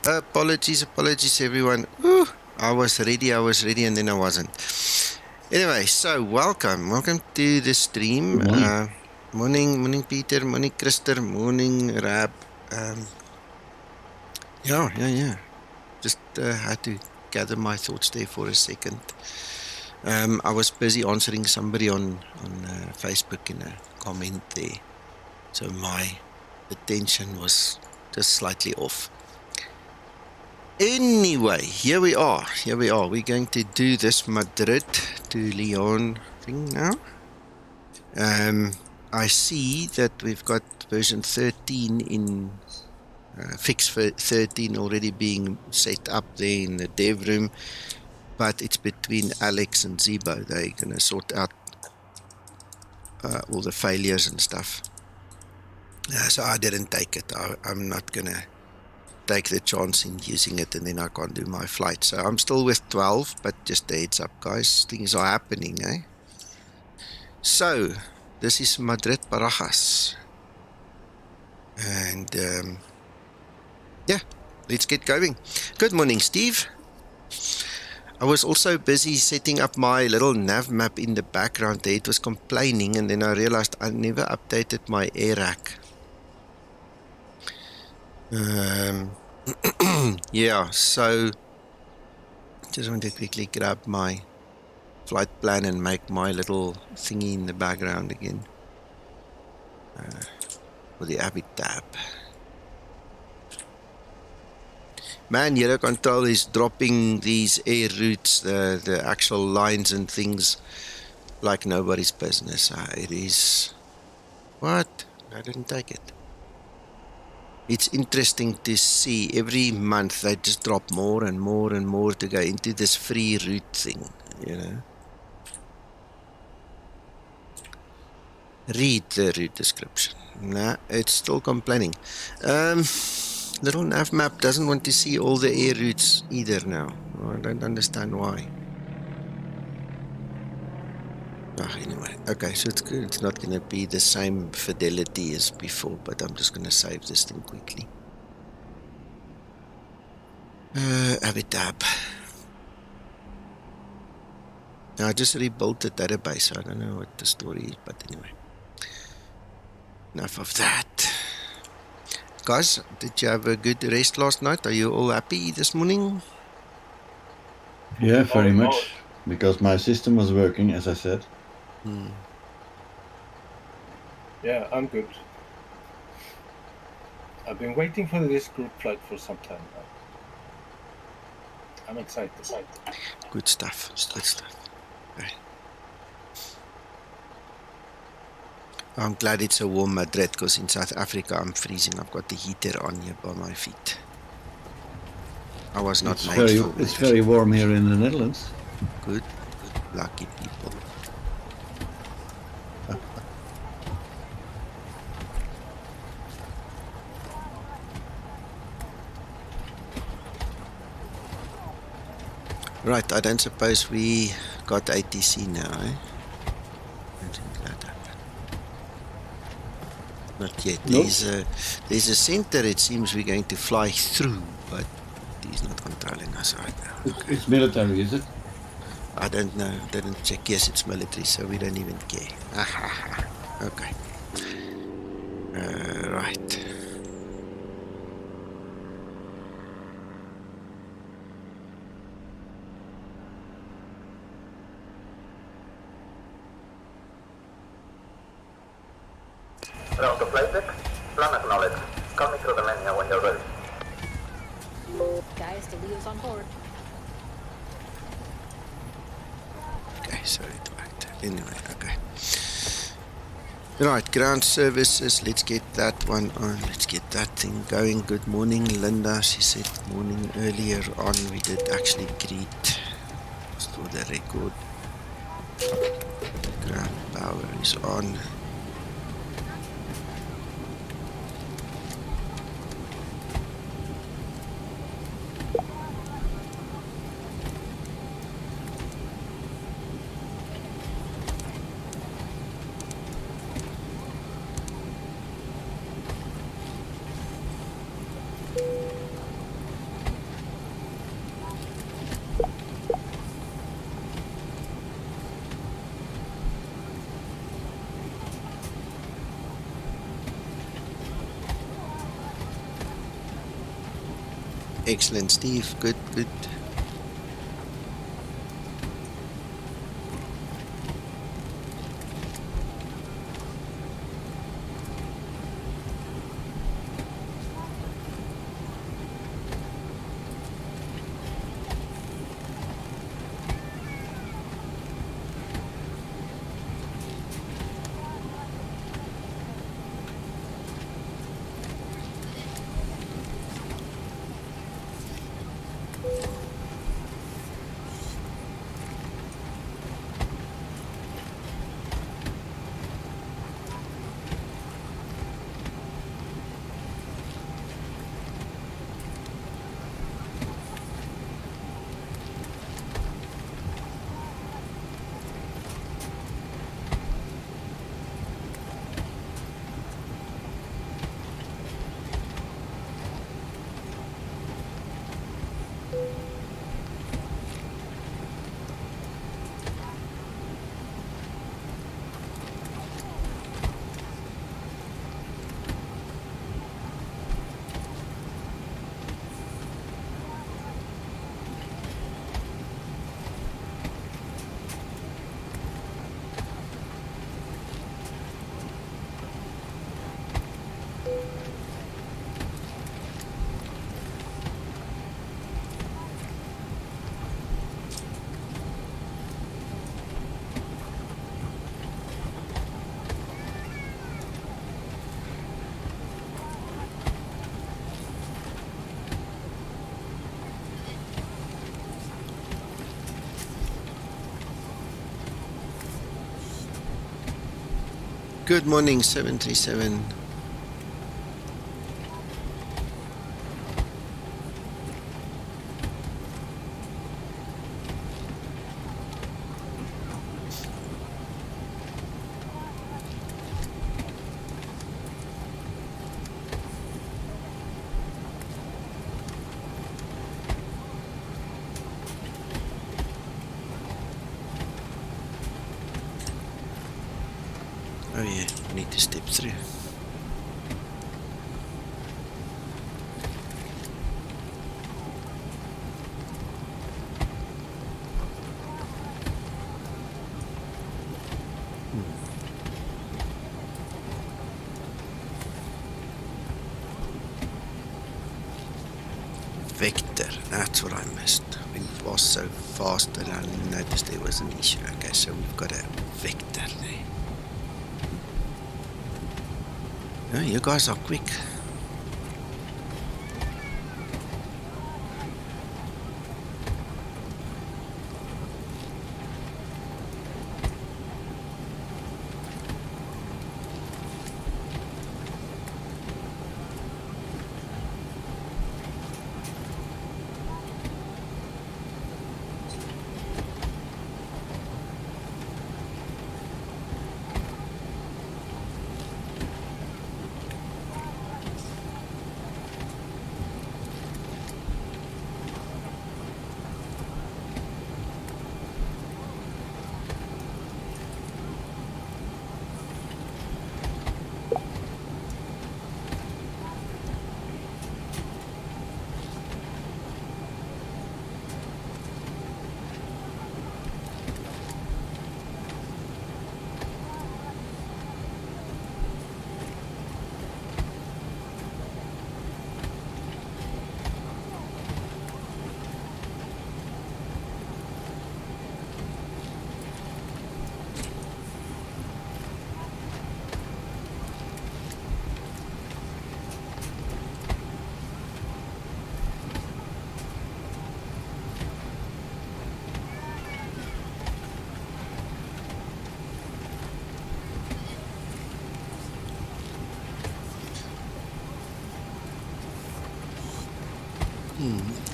Apologies everyone. Ooh, I was ready, and then I wasn't. Anyway, so welcome to the stream. Good morning. Morning Peter, morning Christer, morning Rab. Yeah. Just had to gather my thoughts there for a second. I was busy answering somebody on Facebook in a comment there, so my attention was just slightly off. Anyway, here we are. We're going to do this Madrid to Lyon thing now. I see that we've got version 13 in fix for 13 already being set up there in the dev room, but it's between Alex and Zibo. They're going to sort out all the failures and stuff. So I didn't take it. I'm not going to take the chance in using it and then I can't do my flight. So I'm still with 12, but just a heads up, guys. Things are happening, eh? So, this is Madrid Barajas. And, yeah, let's get going. Good morning, Steve. I was also busy setting up my little nav map in the background there. It was complaining, and then I realized I never updated my air rack. Yeah, so just want to quickly grab my flight plan and make my little thingy in the background again for the Avid tab. Man, Euro Control is dropping these air routes, the actual lines and things like nobody's business. It is... What? I didn't take it. It's interesting to see every month they just drop more and more and more to go into this free route thing, you know. Read the route description. Nah, it's still complaining. Little nav map doesn't want to see all the air routes either now. I don't understand why. Anyway, okay, so it's good. It's not going to be the same fidelity as before, but I'm just going to save this thing quickly. Avid tab. Now, I just rebuilt the database, so I don't know what the story is, but anyway. Enough of that. Guys, did you have a good rest last night? Are you all happy this morning? Yeah, very much, because my system was working, as I said. Yeah, I'm good. I've been waiting for this group flight for some time now. I'm excited. Good stuff. Okay. I'm glad it's a warm Madrid, because in South Africa I'm freezing. I've got the heater on here by my feet. I was not made for it. It's very warm here in the Netherlands. Good. Lucky people. Right, I don't suppose we got ATC now, eh? I think that happened. Not yet. Nope. There's a center it seems we're going to fly through, but he's not controlling us right now. It's military, is it? I don't know. Didn't check. Yes, it's military, so we don't even care. Okay. Right. Hello, to flight deck. Plan acknowledged. Call me through the menu when you're ready. Guys, the Leo's on board. Okay, sorry to act. Anyway, okay. Right, ground services. Let's get that one on. Let's get that thing going. Good morning, Linda. She said morning earlier on. We did actually greet. Just for the record. Ground power is on. Excellent, Steve. Good, good. Good morning, 737. Oh yeah, need to step through. Vector, that's what I missed. We was so fast that I didn't notice there was an issue. Okay, so we've got a vector there. Oh, you guys are quick.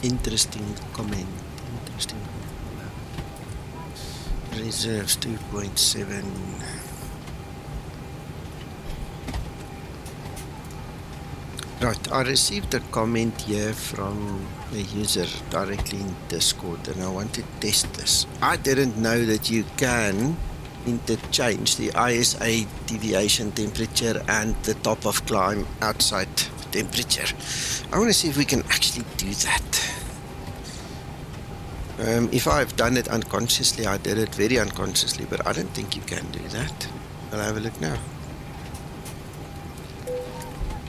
Interesting comment. Interesting. Reserves 2.7. Right, I received a comment here from a user directly in Discord, and I want to test this. I didn't know that you can interchange the ISA deviation temperature and the top of climb outside temperature. I want to see if we can actually do that. If I've done it unconsciously, I did it very unconsciously, but I don't think you can do that. I'll have a look now.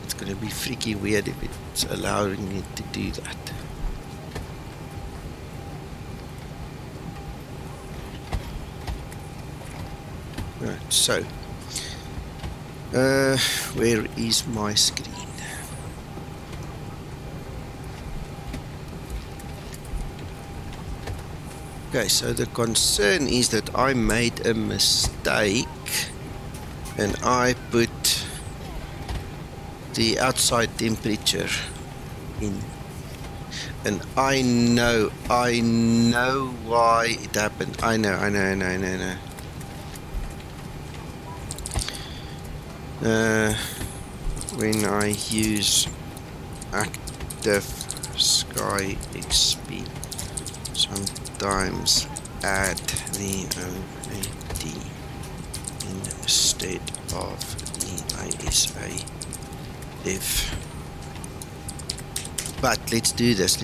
It's going to be freaky weird if it's allowing me to do that. Right, so where is my screen? Okay, so the concern is that I made a mistake and I put the outside temperature in, and I know why it happened. I know. When I use active Sky XP, sometimes add the OAD instead of the ISA div. But let's do this.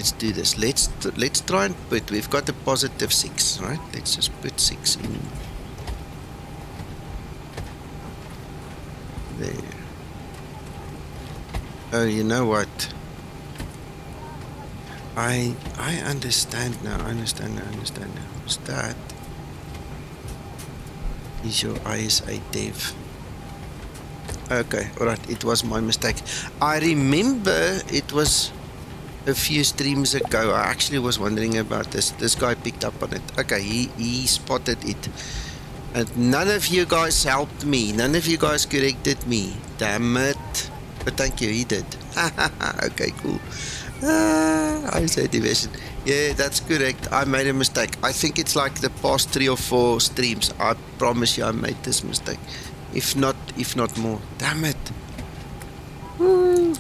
Let's try and put. We've got a positive 6, right? Let's just put 6 in. There. Oh, you know what? I understand now. I understand now. What's that? Is your ISA dev? Okay, alright. It was my mistake. I remember it was a few streams ago. I actually was wondering about this. This guy picked up on it. Okay, he spotted it. And none of you guys helped me. None of you guys corrected me. Damn it. But thank you, he did. Okay, cool. I say division. Yeah, that's correct. I made a mistake. I think it's like the past 3 or 4 streams. I promise you I made this mistake. If not more. Damn it. Woo.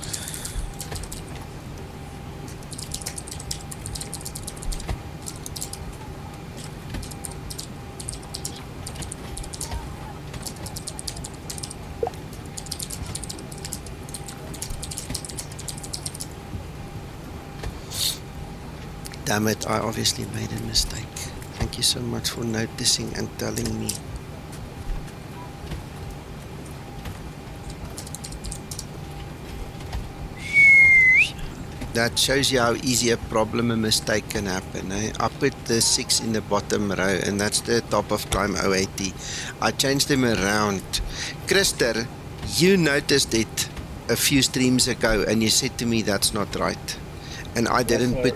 Damn it, I obviously made a mistake. Thank you so much for noticing and telling me. That shows you how easy a problem, a mistake can happen. Eh? I put the 6 in the bottom row and that's the top of climb 080. I changed them around. Christer, you noticed it a few streams ago and you said to me that's not right. And I didn't put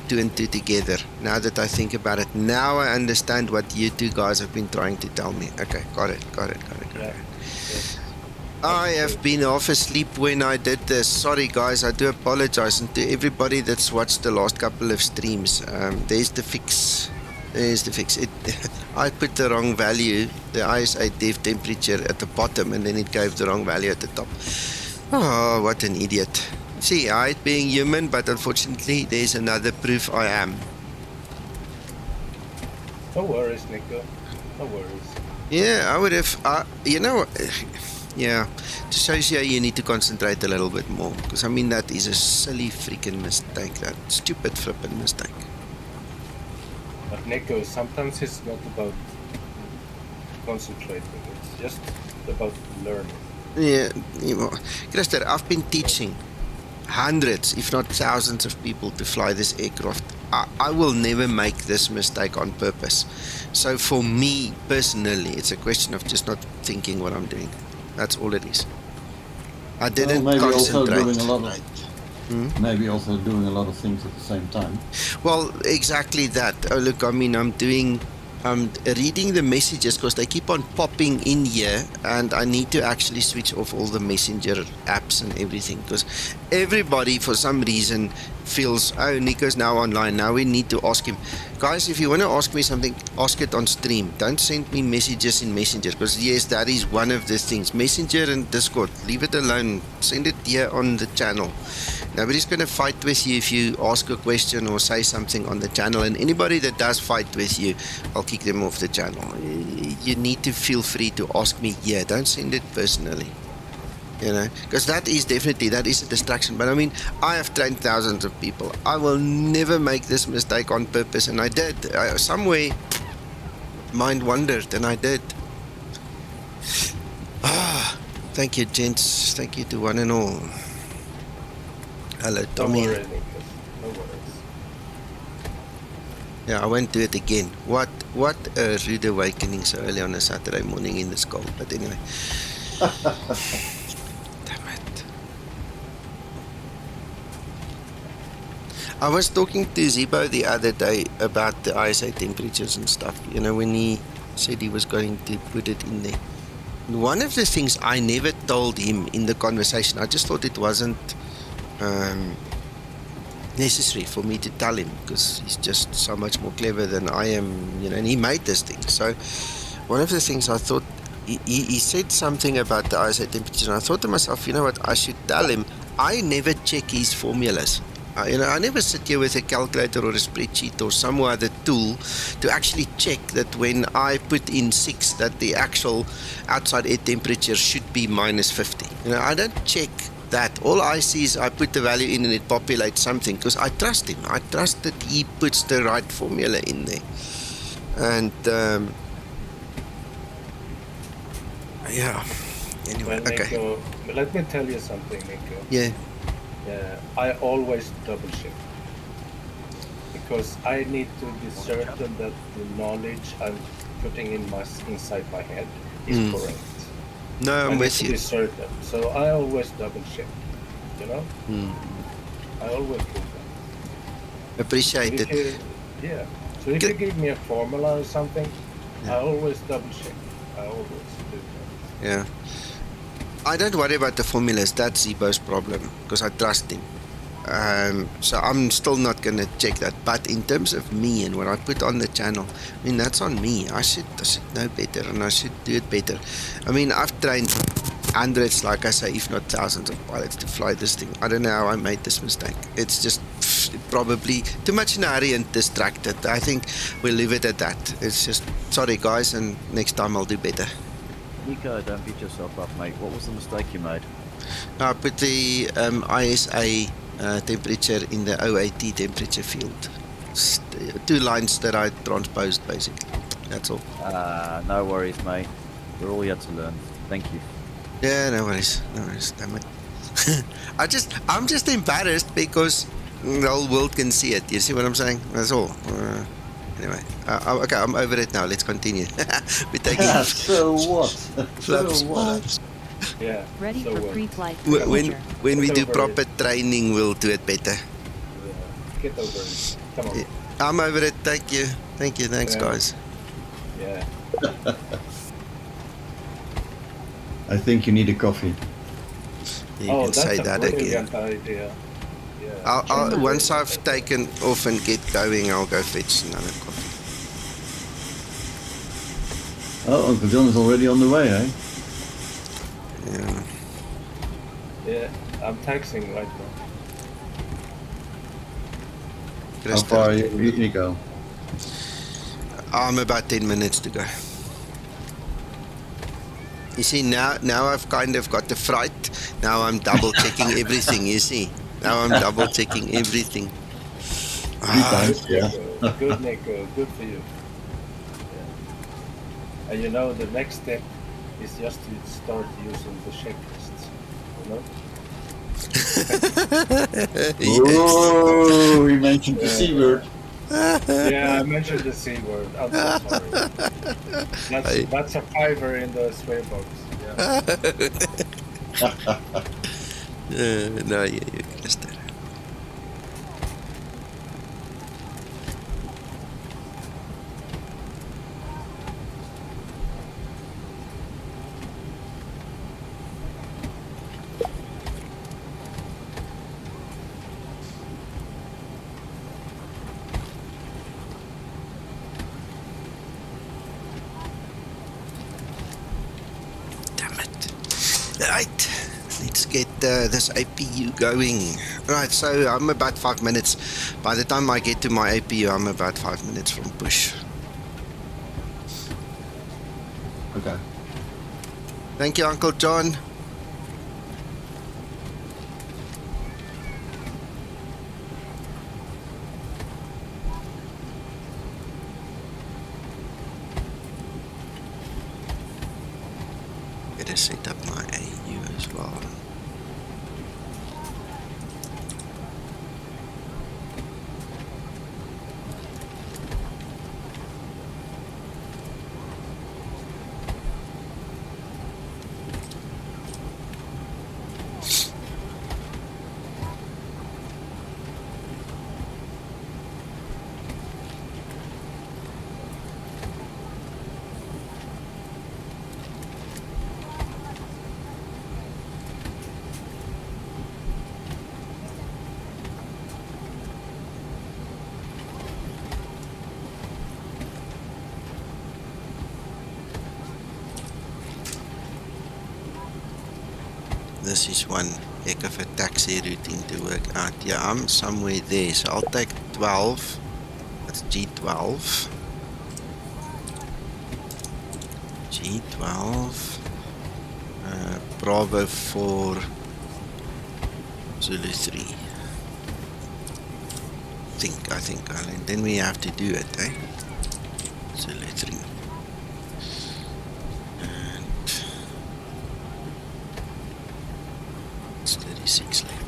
2 and 2 together. Now that I think about it, now I understand what you two guys have been trying to tell me. Okay, got it. Yeah. I have been half asleep when I did this. Sorry guys, I do apologize. And to everybody that's watched the last couple of streams, there's the fix. I put the wrong value, the ISA dev temperature at the bottom, and then it gave the wrong value at the top. Oh, what an idiot. See, I hate being human, but unfortunately there's another proof I am. No worries, Nico. No worries. Yeah, I would have, yeah, to show you you need to concentrate a little bit more. Because I mean, that is a silly freaking mistake, that stupid flipping mistake. But Nico, sometimes it's not about concentrating, it's just about learning. Yeah, Christer, I've been teaching hundreds, if not thousands of people to fly this aircraft. I will never make this mistake on purpose. So for me personally, it's a question of just not thinking what I'm doing. That's all it is. I didn't concentrate. Maybe also doing a lot of things at the same time. Well, exactly that. Oh look, I mean, I'm reading the messages because they keep on popping in here, and I need to actually switch off all the messenger apps and everything, because everybody for some reason feels, oh, Nico's now online, now we need to ask him. Guys, if you want to ask me something, ask it on stream. Don't send me messages in Messenger, because yes, that is one of the things. Messenger and Discord, leave it alone. Send it here on the channel. Nobody's going to fight with you if you ask a question or say something on the channel, and anybody that does fight with you, I'll kick them off the channel. You need to feel free to ask me here. Don't send it personally. You know, because that is a distraction. But I mean, I have trained thousands of people. I will never make this mistake on purpose, and I did. Somewhere, mind wandered, and I did. Thank you, gents. Thank you to one and all. Hello, Tommy. No worries, Nicholas. No worries. Yeah, I won't do it again. What a rude awakening so early on a Saturday morning in this cold. But anyway. Damn it. I was talking to Zibo the other day about the ISA temperatures and stuff, you know, when he said he was going to put it in there. One of the things I never told him in the conversation, I just thought it wasn't necessary for me to tell him, because he's just so much more clever than I am, you know, and he made this thing. So one of the things I thought, he said something about the ISA temperature, and I thought to myself, you know what, I should tell him, I never check his formulas. You know, I never sit here with a calculator or a spreadsheet or some other tool to actually check that when I put in 6 that the actual outside air temperature should be minus 50. You know, I don't check that. All I see is I put the value in and it populates something, because I trust him. I trust that he puts the right formula in there. And yeah. Anyway, Well, okay. Nico, let me tell you something, Nico. Yeah. I always double check, because I need to be certain that the knowledge I'm putting inside my head is correct. No, I'm with I need to you. be certain, so I always double check. You know, I always do that. Appreciate it. Yeah. So if you give me a formula or something, I always double check. I always do that. Yeah. I don't worry about the formulas. That's Zibo's problem, because I trust him. So I'm still not going to check that. But in terms of me and what I put on the channel, I mean, that's on me. I should know better, and I should do it better. I mean, I've trained hundreds, like I say, if not thousands of pilots to fly this thing. I don't know how I made this mistake. It's just probably too much in a hurry and distracted. I think we'll leave it at that. It's just, sorry guys, and next time I'll do better. Nico, don't beat yourself up, mate. What was the mistake you made? I put the ISA temperature in the OAT temperature field. 2 lines that I transposed, basically. That's all. No worries, mate. We're all here to learn. Thank you. Yeah, no worries. Damn it. I'm just embarrassed because the whole world can see it. You see what I'm saying? That's all. Anyway, okay, I'm over it now. Let's continue. We're taking So what? flaps. So what? Yeah. Ready so for what? pre-flight When procedure. we do Over proper training, we'll do it better. Get over it. Come on. I'm over it. Thank you. Thanks, Yeah. guys. Yeah. I think you need a coffee. You can that's say a that again. brilliant idea. Yeah. I'll once I've taken off and get going, I'll go fetch another coffee. Oh, Uncle John is already on the way, eh? Yeah. Yeah. I'm taxing right now. How far are you, Nico? I'm about 10 minutes to go. You see, now I've kind of got the fright. Now I'm double checking everything, you see. Now I'm double checking everything. 3 times, yeah. Good, Nico. Good for you. Yeah. And you know, the next step is just to start using the checklists. You know? Oh, we mentioned the C word. Yeah, I mentioned the C word. I'm so sorry. That's a fiver in the swear box. Yeah. No, you guessed that. Right, let's get this APU going. Right, so I'm about 5 minutes. By the time I get to my APU, I'm about 5 minutes from push. Okay. Thank you, Uncle John. better set up my AU as well. This is one heck of a taxi routing to work out. Yeah, I'm somewhere there, so I'll take 12. That's G12. G12. Bravo 4. Zulu 3. I think, and then we have to do it, eh? Zulu 3. And it's 36 left.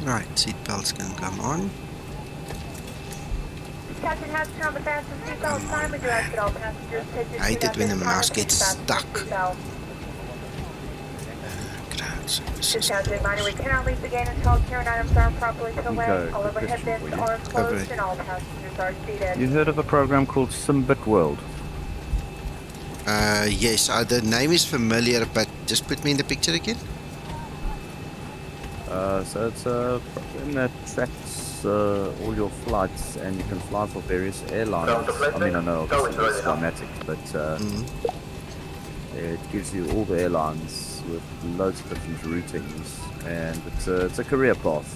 Right, seatbelts can come on. Captain has turned on the fasten seatbelt sign. We direct that all passengers take your I hate seat it when the up mouse and gets fasten stuck. seatbelt. Ground services. Just as a reminder, we cannot leave the gate until carrying items are properly put away. Okay, All quick overhead question for bins you. are closed Okay. and all passengers are seated. You heard of a program called Simbit World? Yes, the name is familiar, but just put me in the picture again. So it's a program that tracks all your flights, and you can fly for various airlines. I mean, I know obviously it's Skymatix, but it gives you all the airlines with loads of different routings, and it's a career path.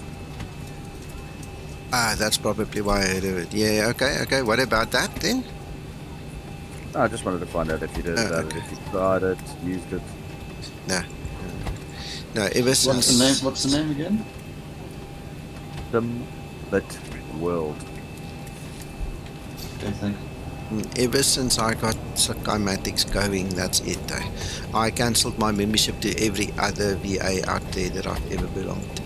That's probably why I heard of it. Yeah, okay. What about that then? I just wanted to find out if you did about okay. it, if you tried it, used it. No, ever since... What's the name again? Simbit World. Okay, thanks. Ever since I got Skymatix going, that's it. I cancelled my membership to every other VA out there that I've ever belonged to.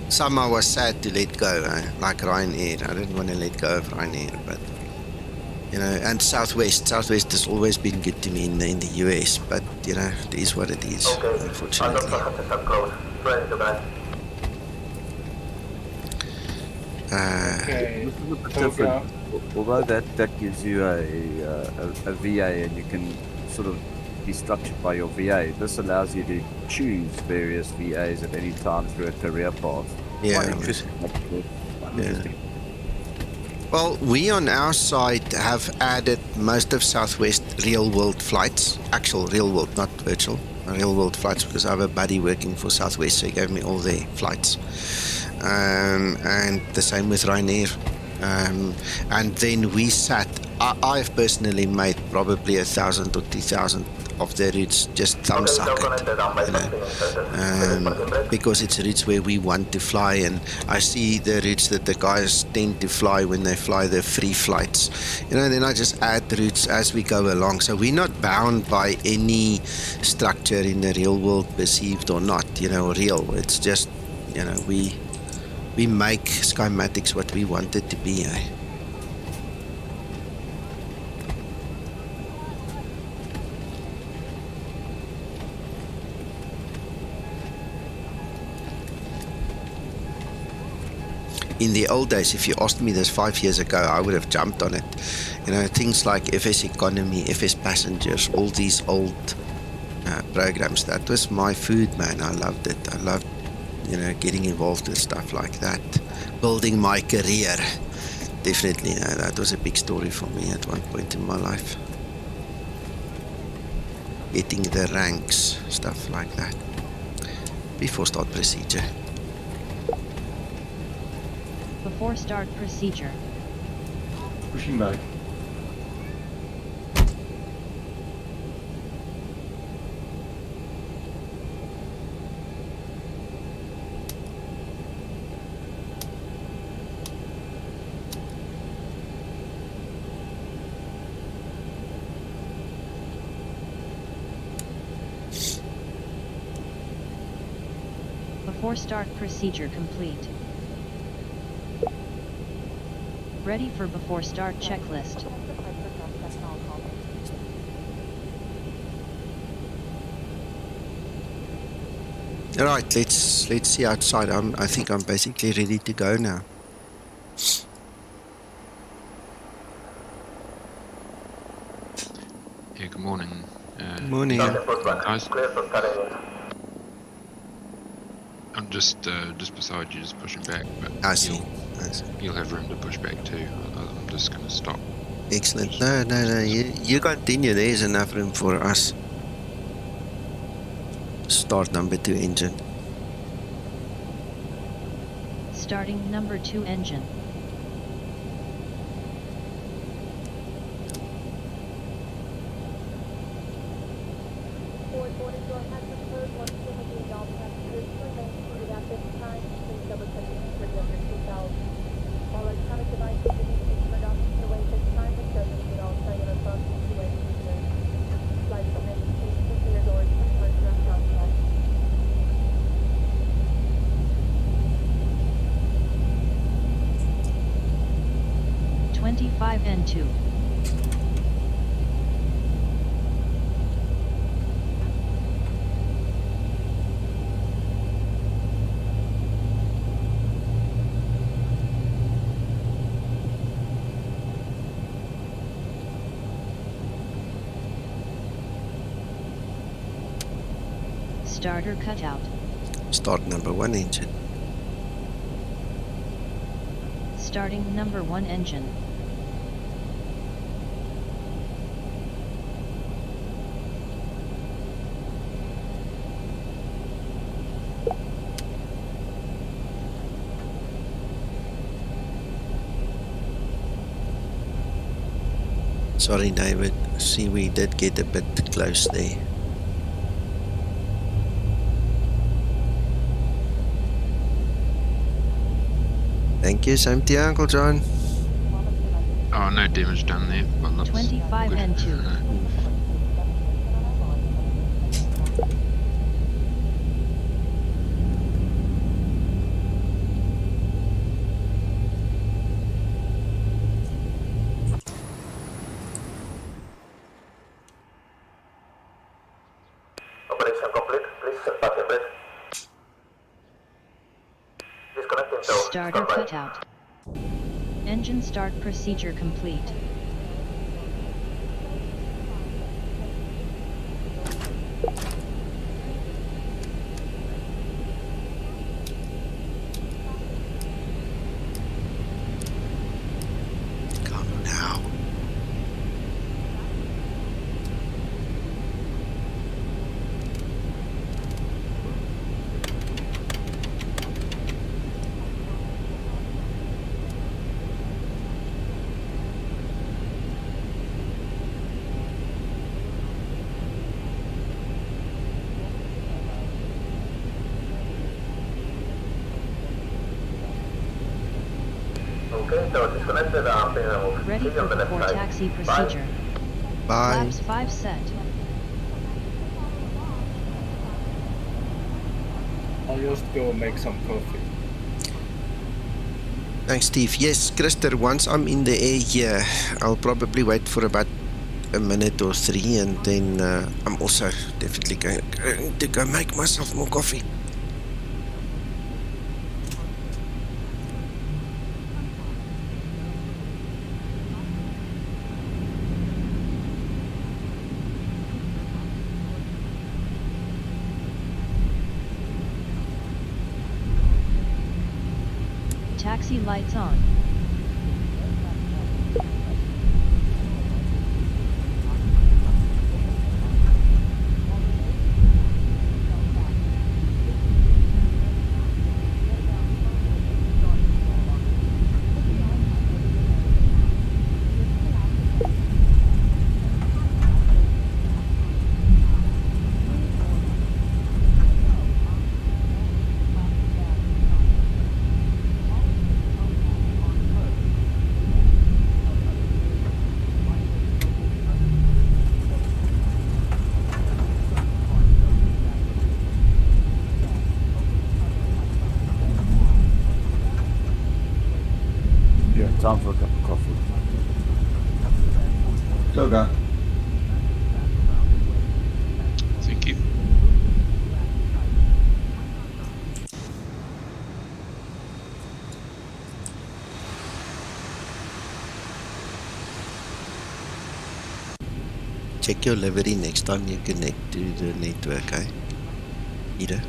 Some I was sad to let go, like Ryanair. I didn't want to let go of Ryanair, but you know, and Southwest has always been good to me in the US, but you know, it is what it is, unfortunately. Okay, This is a bit Toga. different. Although that gives you a VA, and you can sort of be structured by your VA, this allows you to choose various VAs at any time through a career path. Yeah, Quite interesting, actually. Quite interesting. Well, we on our side have added most of Southwest real-world flights, actual real-world, not virtual, real-world flights, because I have a buddy working for Southwest, so he gave me all their flights. And the same with Ryanair. And then we I've personally made probably 1,000 or 2,000 of the routes just thumb suck it, you know, because it's routes where we want to fly, and I see the routes that the guys tend to fly when they fly the free flights, you know, then I just add the routes as we go along. So we're not bound by any structure in the real world, perceived or not, you know, real. It's just, you know, we make Skymatix what we want it to be, eh? In the old days, if you asked me this 5 years ago, I would have jumped on it. You know, things like FS Economy, FS Passengers, all these old programs, that was my food, man. I loved it. I loved, you know, getting involved with stuff like that. Building my career. Definitely, you know, that was a big story for me at one point in my life. Getting the ranks, stuff like that. before start procedure. Before start procedure. Pushing back. Before start procedure complete. Ready for before start checklist. Alright, let's see outside. I think I'm basically ready to go now. Yeah, good morning. Morning. Pushback. Guys, Clear for carrying. I'm just beside you, just pushing back, but I see. I see. you'll have room to push back too. I'm just going to stop. Excellent. No. You continue. There is enough room for us. Start number 2 engine. Starting number 2 engine. N2. Starter cutout. Start number 1 engine. Starting number 1 engine. Sorry, David. See, we did get a bit close there. Thank you, same to you, Uncle John. Oh, no damage done there. Well, looks 25 good. N2. Operation complete. Please pass the bridge. Disconnecting tow. Starter Standby. cutout. Engine start procedure complete. Come now. Okay, so disconnected and being removed. Ready See you for on the left before side. taxi Bye. procedure. Bye. Flaps 5 set. I'll just go make some coffee. Thanks, Steve. Yes, Krister, once I'm in the air here, I'll probably wait for about a minute or 3, and then I'm also definitely going to go make myself more coffee. Taxi lights on. time for a cup of coffee. Toga. Thank you. Check your livery next time you connect to the network, eh? Ida.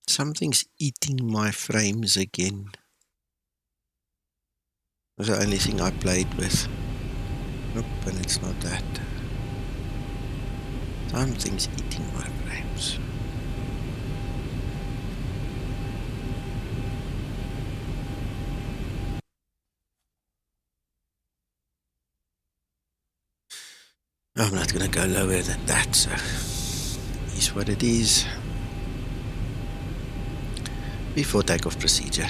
Something's eating my frames again. That's the only thing I played with. Nope, and it's not that. Something's eating my frames. I'm not gonna go lower than that, so it is what it is. Before takeoff procedure.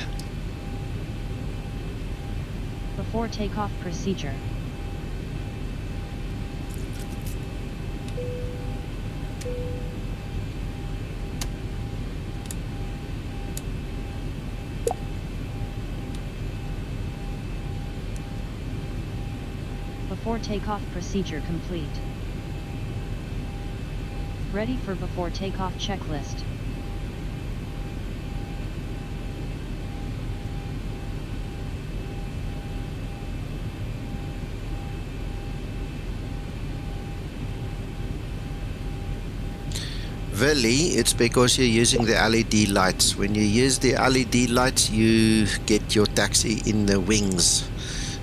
Before takeoff procedure. Before takeoff procedure complete. Ready for before takeoff checklist. Really, it's because you're using the LED lights. When you use the LED lights, you get your taxi in the wings.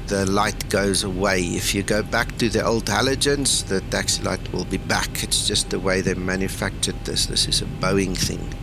The light goes away. If you go back to the old halogens, the taxi light will be back. It's just the way they manufactured this. This is a Boeing thing.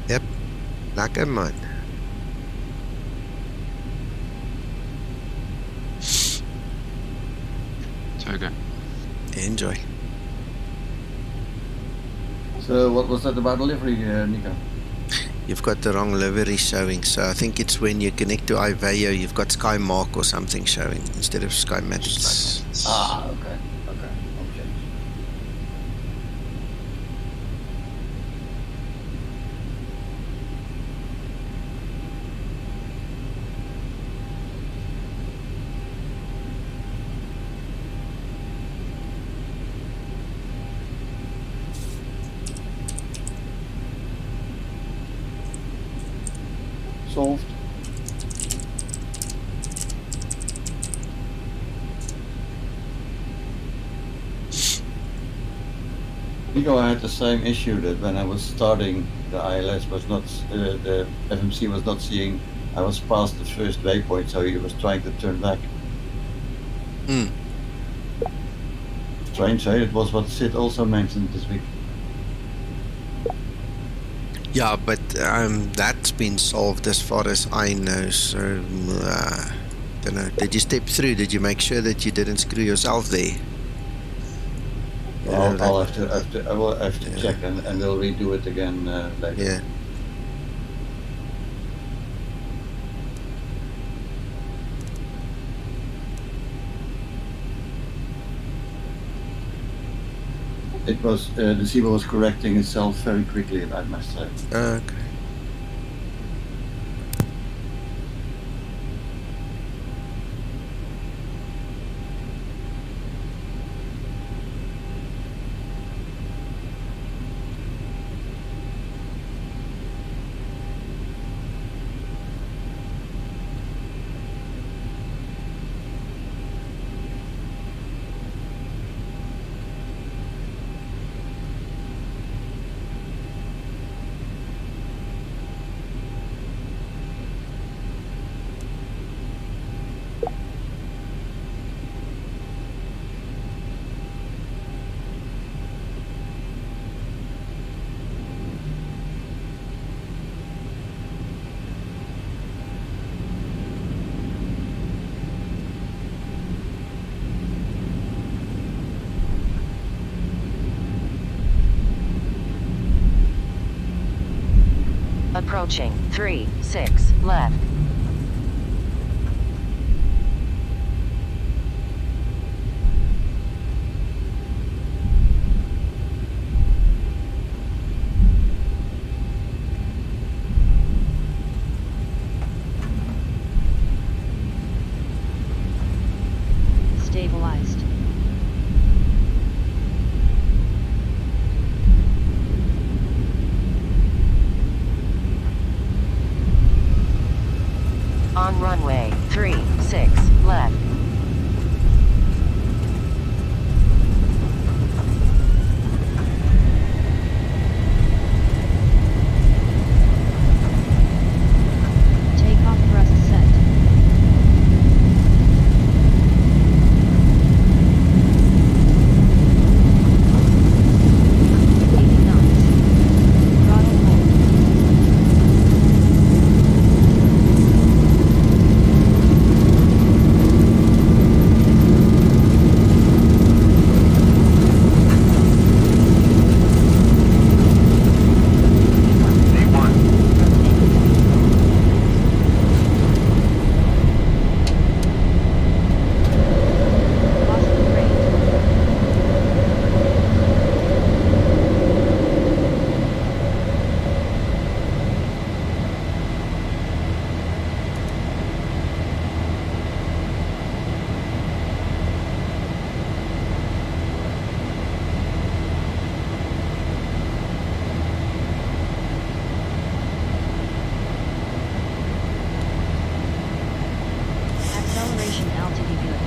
Yep, lekker man. Toga. Enjoy. So what was that about delivery, Nico? You've got the wrong livery showing, so I think it's when you connect to Iveo, you've got Skymark or something showing instead of Skymatix. Ah, okay. Okay. Okay. Solved. Nico, I had the same issue that when I was starting, the ILS was not, the FMC was not seeing, I was past the first waypoint, so he was trying to turn back. Strange, eh? It was what Sid also mentioned this week. Yeah, but that's been solved as far as I know, so don't know. Did you step through? Did you make sure that you didn't screw yourself there? I'll have to, I will have to check and we'll redo it again later. Yeah. It was, the Zibo was correcting itself very quickly, I must say. Okay. approaching 36 left. Stabilized. On runway 36 left. Takeoff thrust set. 80 knots. Throttle hold. Lost the rate. Acceleration altitude good.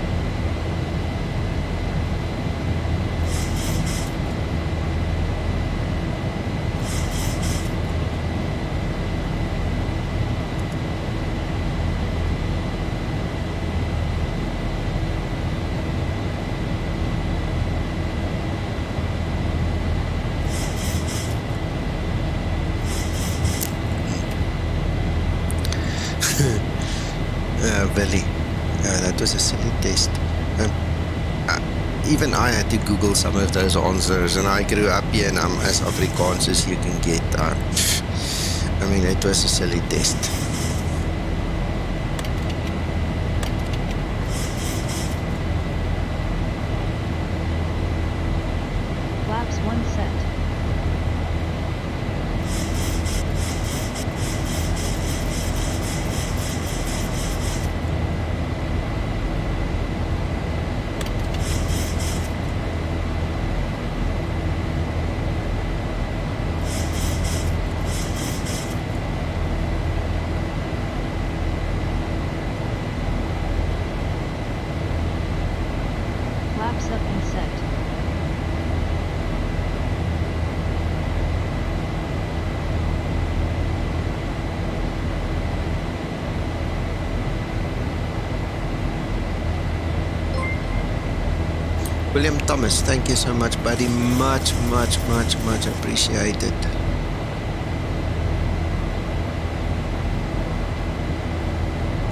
Billy, that was a silly test. Even I had to Google some of those answers, and I grew up here and I'm as Afrikaans as you can get. I mean, it was a silly test. Flaps 1 set. Flaps up and set. William Thomas, thank you so much, buddy. Much appreciated.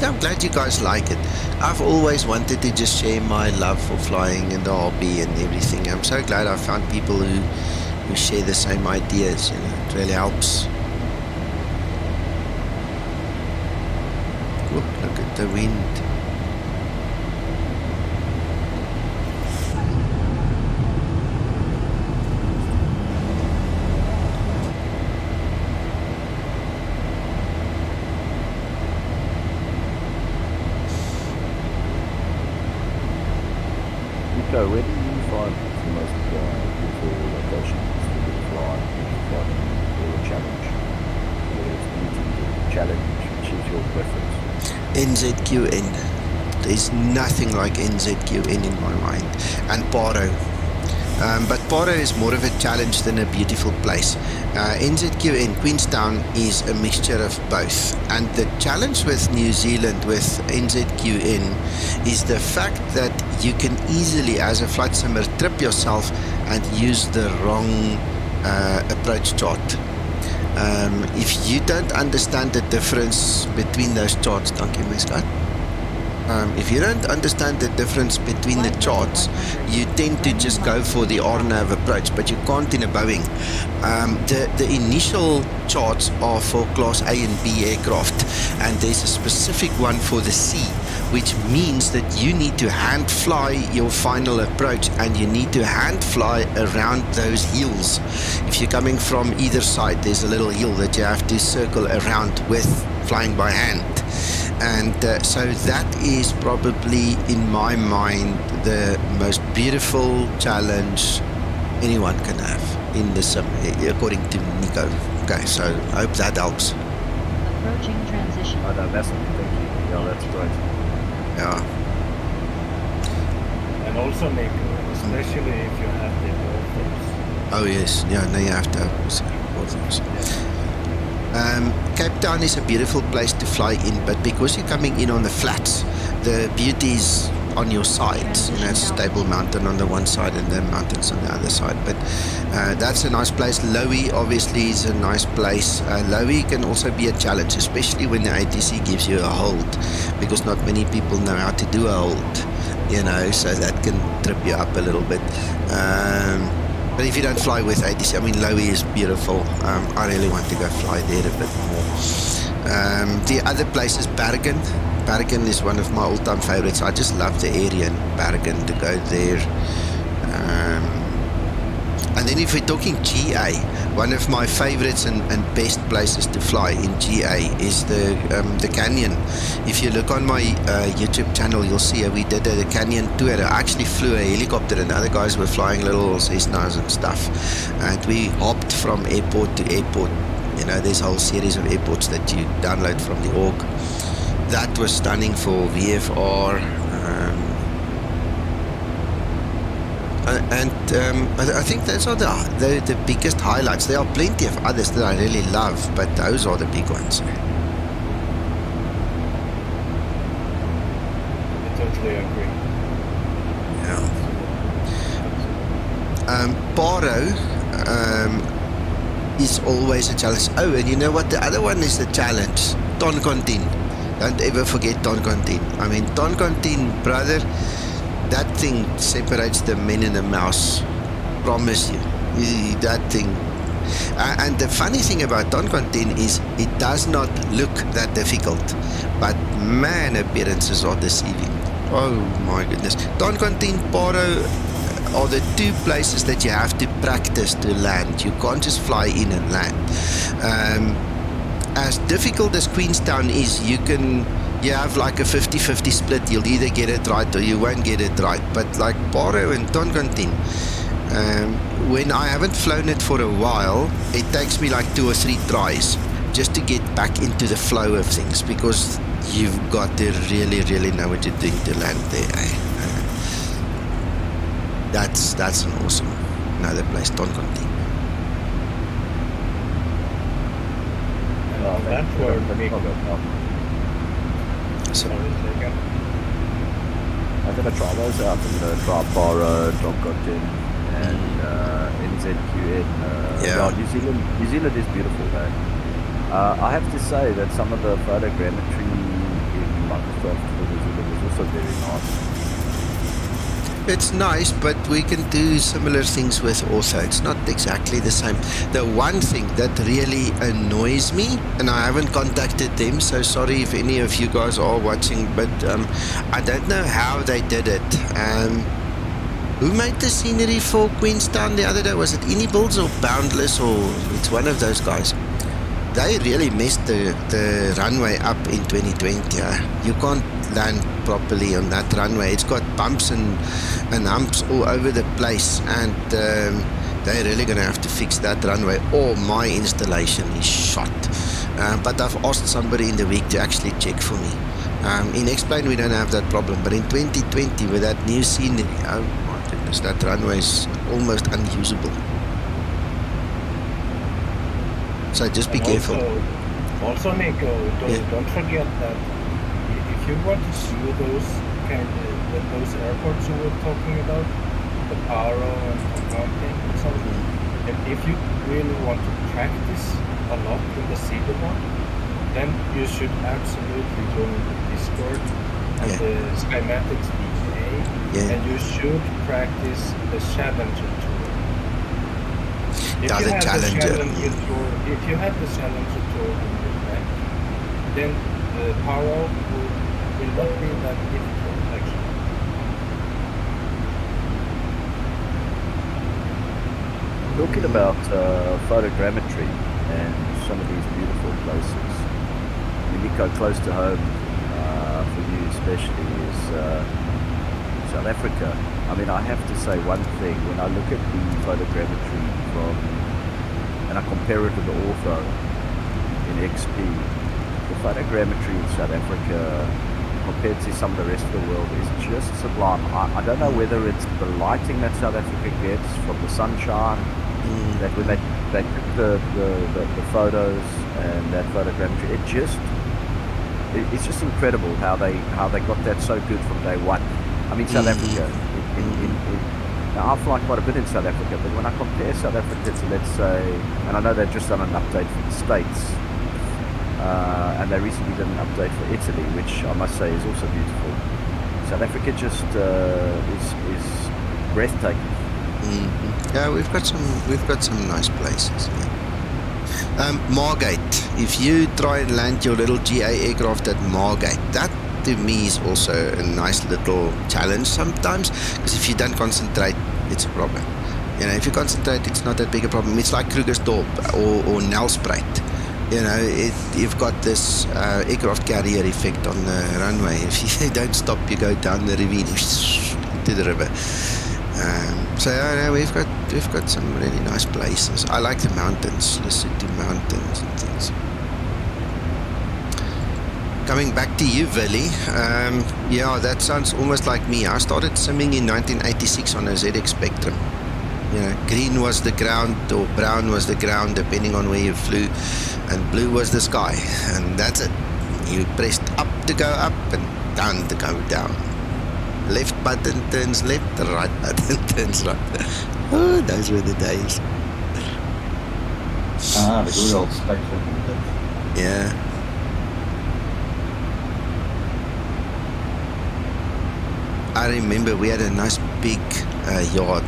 Yeah, I'm glad you guys like it. I've always wanted to just share my love for flying and the hobby and everything. I'm so glad I found people who share the same ideas. You know, it really helps. Look at the wind. So where do you find the most beautiful locations to fly or a challenge? Whether it's beauty or challenge, which is your preference? NZQN. There's nothing like NZQN in my mind. And Paro. But Paro is more of a challenge than a beautiful place. NZQN, Queenstown, is a mixture of both. And the challenge with New Zealand, with NZQN, is the fact that you can easily, as a flight simmer, trip yourself and use the wrong approach chart. If you don't understand the difference between those charts, thank you, my Scott. If you don't understand the difference between the charts, you tend to just go for the RNAV approach, but you can't in a Boeing. The initial charts are for Class A and B aircraft, and there's a specific one for the C, which means that you need to hand fly your final approach, and you need to hand fly around those hills. If you're coming from either side, there's a little hill that you have to circle around with flying by hand. And so that is probably, in my mind, the most beautiful challenge anyone can have in the sim, according to Nico. Okay, so I hope that helps. Approaching transition. Oh, no, massive. Thank you. Yeah, that's great. Yeah. And also, Nico, especially if you have the authors. Oh yes, yeah. Now you have to have authors. Cape Town is a beautiful place to fly in, but because you're coming in on the flats, the beauty is on your sides. You know, it's Stable Mountain on the one side and the mountains on the other side. But that's a nice place. Lowy obviously is a nice place. Lowy can also be a challenge, especially when the ATC gives you a hold, because not many people know how to do a hold. You know, so that can trip you up a little bit. But if you don't fly with ATC, I mean, Lowy is beautiful. I really want to go fly there a bit more. The other place is Bergen. Bergen is one of my all-time favorites. I just love the area in Bergen, to go there. And then if we're talking GA, one of my favorites and best places to fly in GA is the canyon. If you look on my YouTube channel, you'll see we did a canyon tour. I actually flew a helicopter, and other guys were flying little Cessnas and stuff. And we hopped from airport to airport. You know, there's a whole series of airports that you download from the org. That was stunning for VFR. I think those are the biggest highlights. There are plenty of others that I really love, but those are the big ones. I totally agree. Yeah. Paro is always a challenge. Oh, and you know what? The other one is the challenge. Toncontin. Don't ever forget Toncontin. I mean, Toncontin, brother, that thing separates the men and the mouse. Promise you. That thing. And the funny thing about Toncontin is it does not look that difficult. But man, appearances are deceiving. Oh my goodness. Toncontin, Paro are the two places that you have to practice to land. You can't just fly in and land. As difficult as Queenstown is, you have like a 50-50 split. You'll either get it right or you won't get it right. But like Paro and Toncontin, when I haven't flown it for a while, it takes me like 2 or 3 tries just to get back into the flow of things, because you've got to really, really know what you're doing to land there. That's an awesome another place, Toncontin. That's where Nico. So, I'm going to try those out. I'm going to try Paro, Toncontin, and NZQN. Yeah. New Zealand is beautiful, though. I have to say that some of the photogrammetry in Microsoft for New Zealand is also very nice. it's nice, but we can do similar things with Ortho. It's not exactly the same. The one thing that really annoys me, and I haven't contacted them, so sorry if any of you guys are watching, but I don't know how they did it. Who made the scenery for Queenstown the other day? Was it Anybuilds or Boundless, or it's one of those guys? They really messed the runway up in 2020. You can't land properly on that runway. It's got bumps and humps all over the place, and they're really going to have to fix that runway, or my installation is shot. But I've asked somebody in the week to actually check for me. In X-Plane we don't have that problem, but in 2020 with that new scenery, oh my goodness, that runway is almost unusable. So just be careful. Also, Nico, don't forget that if you want to see those airports you were talking about, the Paro and Mountain and something, and if you really want to practice a lot in the Zibo, then you should absolutely join the Discord and Yeah. the Skymatix VA, Yeah. and you should practice the Challenger tour. If Yeah, you the have Challenger, the Challenger tour, if you have the Challenger tour in your deck, then the power will not be that difficult actually. Talking about photogrammetry and some of these beautiful places, Nico, close to home for you especially is South Africa. I mean, I have to say one thing, when I look at the photogrammetry from, and I compare it to the ortho in XP, the photogrammetry in South Africa compared to some of the rest of the world is just sublime. I don't know whether it's the lighting that South Africa gets from the sunshine, that when they took the photos and that photogrammetry, it's just incredible how they got that so good from day one. I mean, South Africa, now I fly quite a bit in South Africa, but when I compare South Africa to, let's say, and I know they've just done an update for the States, and they recently did an update for Italy, which I must say is also beautiful. South Africa just is breathtaking. Yeah, we've got some nice places. Yeah. Margate. If you try and land your little GA aircraft at Margate, that to me is also a nice little challenge sometimes, because if you don't concentrate, it's a problem. You know, if you concentrate, it's not that big a problem. It's like Krugersdorp or Nelspruit. You know, you've got this aircraft carrier effect on the runway. If you don't stop, you go down the ravine into the river. So we've got some really nice places. I like the mountains, Lesotho mountains and things. Coming back to you, Willie. Yeah, that sounds almost like me. I started simming in 1986 on a ZX Spectrum. You know, green was the ground or brown was the ground, depending on where you flew, and blue was the sky, and that's it. You pressed up to go up and down to go down. Left button turns left, the right button turns right. Oh, those were the days. The good old Spectrum. Yeah. I remember we had a nice big yard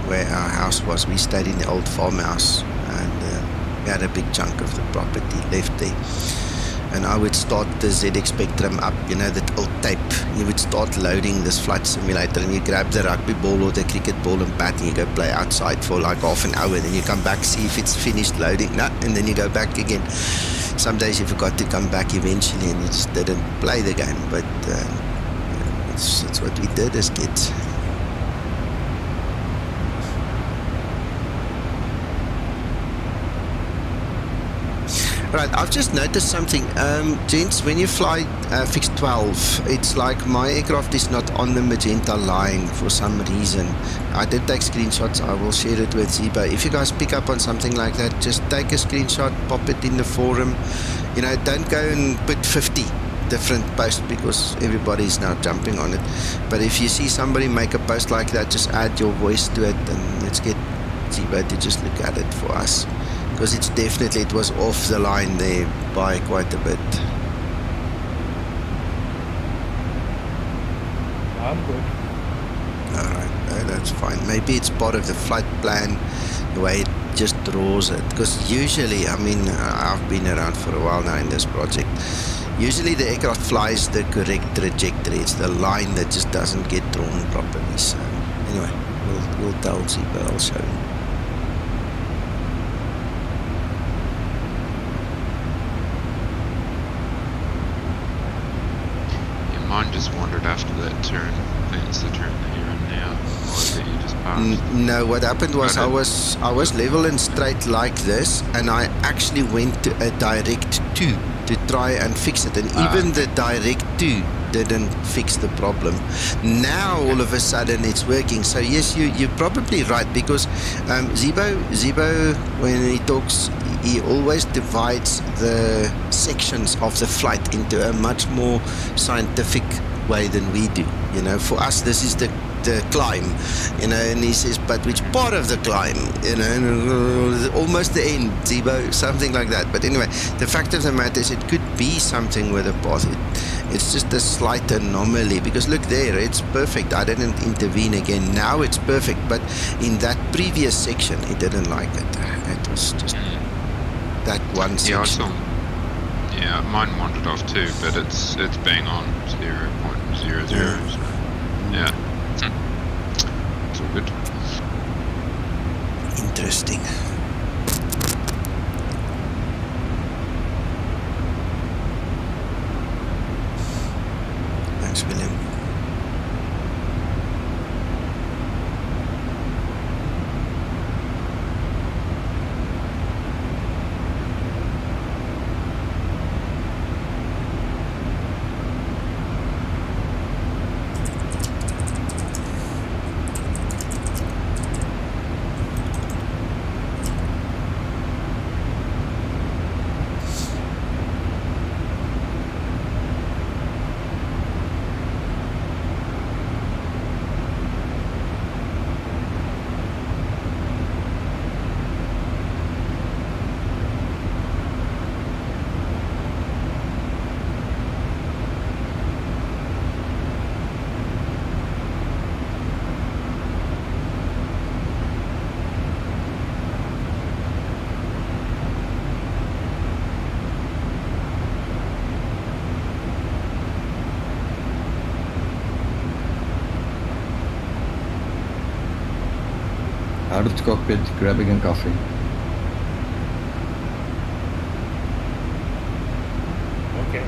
where our house was. We stayed in the old farmhouse, and we had a big chunk of the property left there. And I would start the ZX Spectrum up, you know, that old tape. You would start loading this flight simulator, and you grab the rugby ball or the cricket ball and bat, and you go play outside for like half an hour, and then you come back, see if it's finished loading, and then you go back again. Some days you forgot to come back eventually, and you just didn't play the game, but that's what we did as kids. Right, I've just noticed something. Gents, when you fly fixed 12, it's like my aircraft is not on the magenta line for some reason. I did take screenshots. I will share it with Zibo. If you guys pick up on something like that, just take a screenshot, pop it in the forum. You know, don't go and put 50 different posts, because everybody's now jumping on it. But if you see somebody make a post like that, just add your voice to it, and let's get Zibo to just look at it for us. Because it was off the line there by quite a bit. I'm good. Alright, that's fine. Maybe it's part of the flight plan, the way it just draws it. Because usually, I mean, I've been around for a while now in this project. Usually the aircraft flies the correct trajectory. It's the line that just doesn't get drawn properly. So anyway, we'll tell Zibo, I'll show you. Mine just wandered after that turn. I think it's the turn that you're in now, or that you just passed. No, what happened was I was level and straight like this, and I actually went to a direct 2 to try and fix it, and even the direct 2 didn't fix the problem. Now all of a sudden it's working. So yes, you're probably right, because Zibo, when he talks, he always divides the sections of the flight into a much more scientific way than we do. You know, for us this is the climb, you know, and he says, but which part of the climb, you know, almost the end, Zibo, something like that. But anyway, the fact of the matter is it could be something with a path. It's just a slight anomaly because look there, it's perfect. I didn't intervene again. Now it's perfect, but in that previous section, it didn't like it. It was just that one section. Yeah, I saw. Yeah, mine wandered off too, but it's bang on 0.00. Yeah. So, yeah, it's all good. Interesting. Thanks, William. Out of the cockpit, grabbing a coffee. Okay.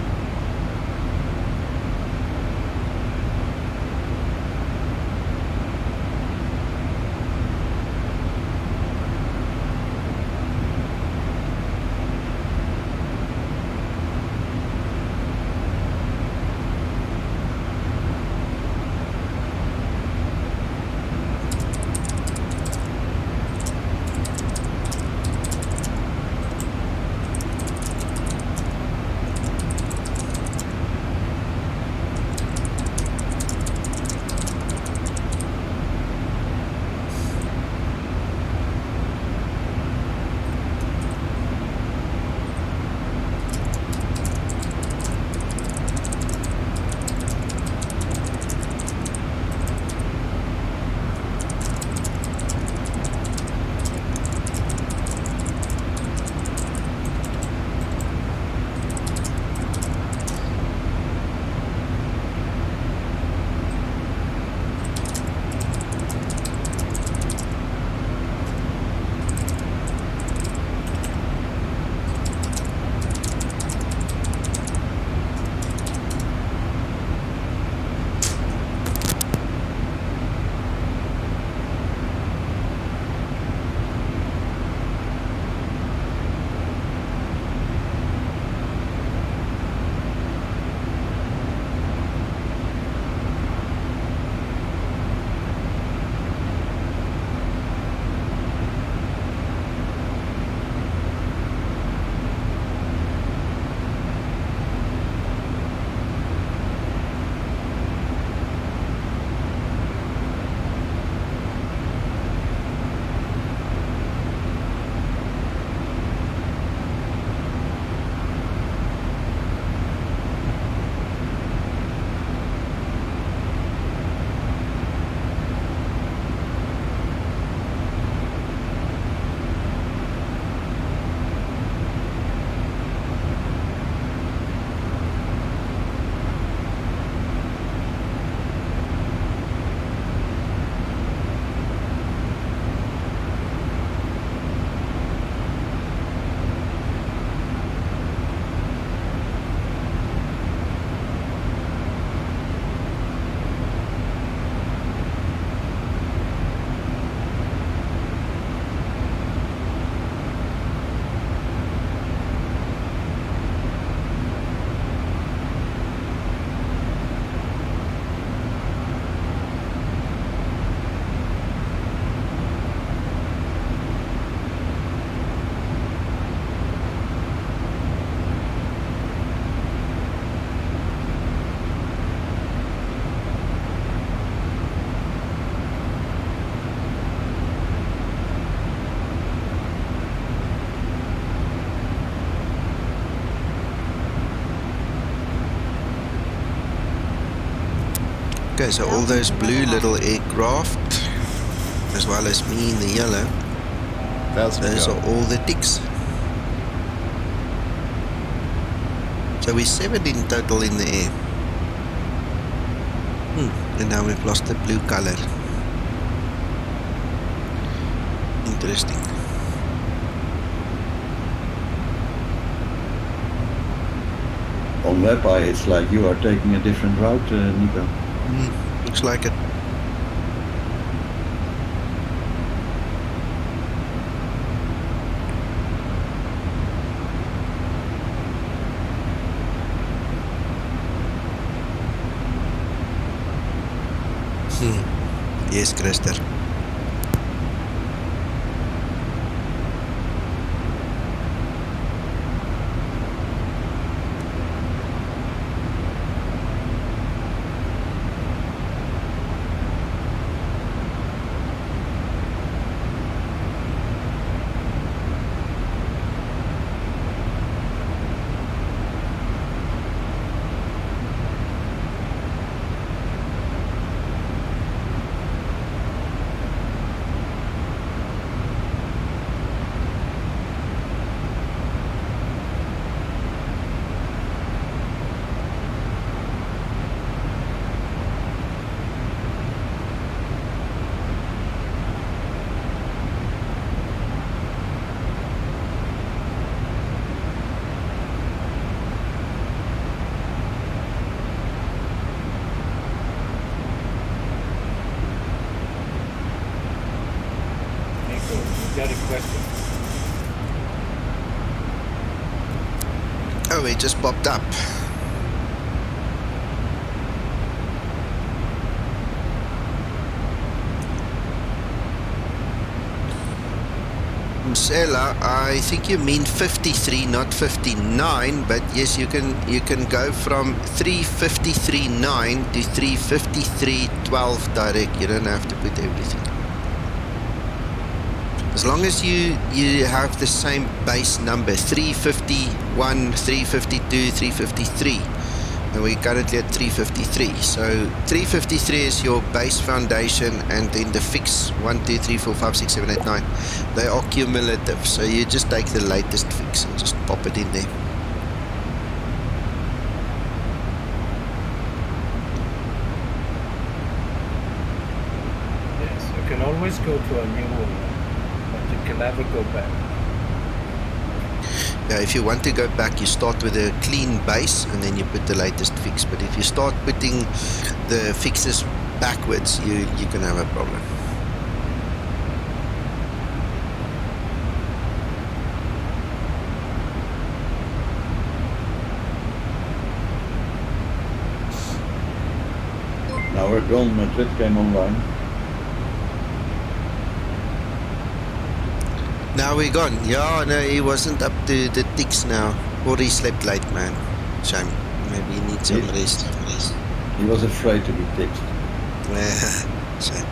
Okay, so all those blue little aircraft, as well as me in the yellow, those are all the ticks. So we're 7 in total in the air. And now we've lost the blue color. Interesting. On WebEye, it's like you are taking a different route, Nico. Looks like it. Yes, Christer. Got a question. Oh, it just popped up. Msela, I think you mean 53, not 59, but yes, you can go from 353.9 to 353.12 direct. You don't have to put everything. As long as you have the same base number, 351, 352, 353, and we're currently at 353. So 353 is your base foundation, and then the fix 1, 2, 3, 4, 5, 6, 7, 8, 9. They are cumulative, so you just take the latest fix and just pop it in there. Yes, you can always go to a new one. You can never go back. Yeah, if you want to go back, you start with a clean base and then you put the latest fix. But if you start putting the fixes backwards, you can have a problem. Now we're gone, Madrid came online. Now we're gone. Yeah, no, he wasn't up to the ticks now. Or he slept late, man. Shame. Maybe he needs some rest. He was afraid to be ticked. Yeah, shame.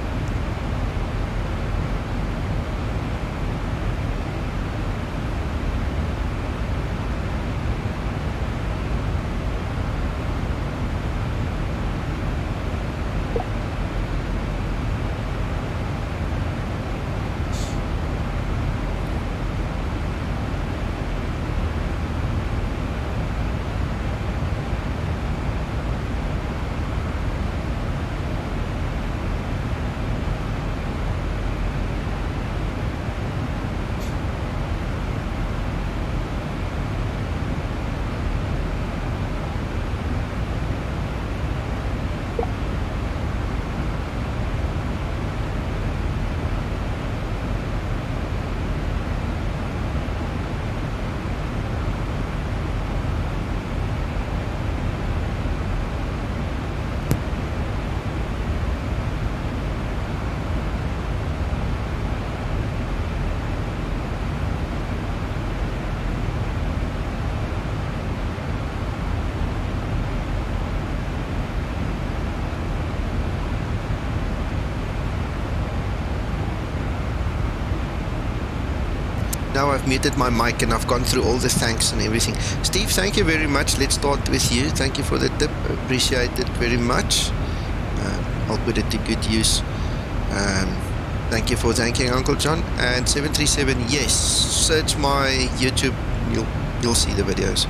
Now I've muted my mic and I've gone through all the thanks and everything. Steve, thank you very much. Let's start with you. Thank you for the tip. Appreciate it very much. I'll put it to good use. Thank you for thanking Uncle John. And 737, yes, search my YouTube, you'll see the videos.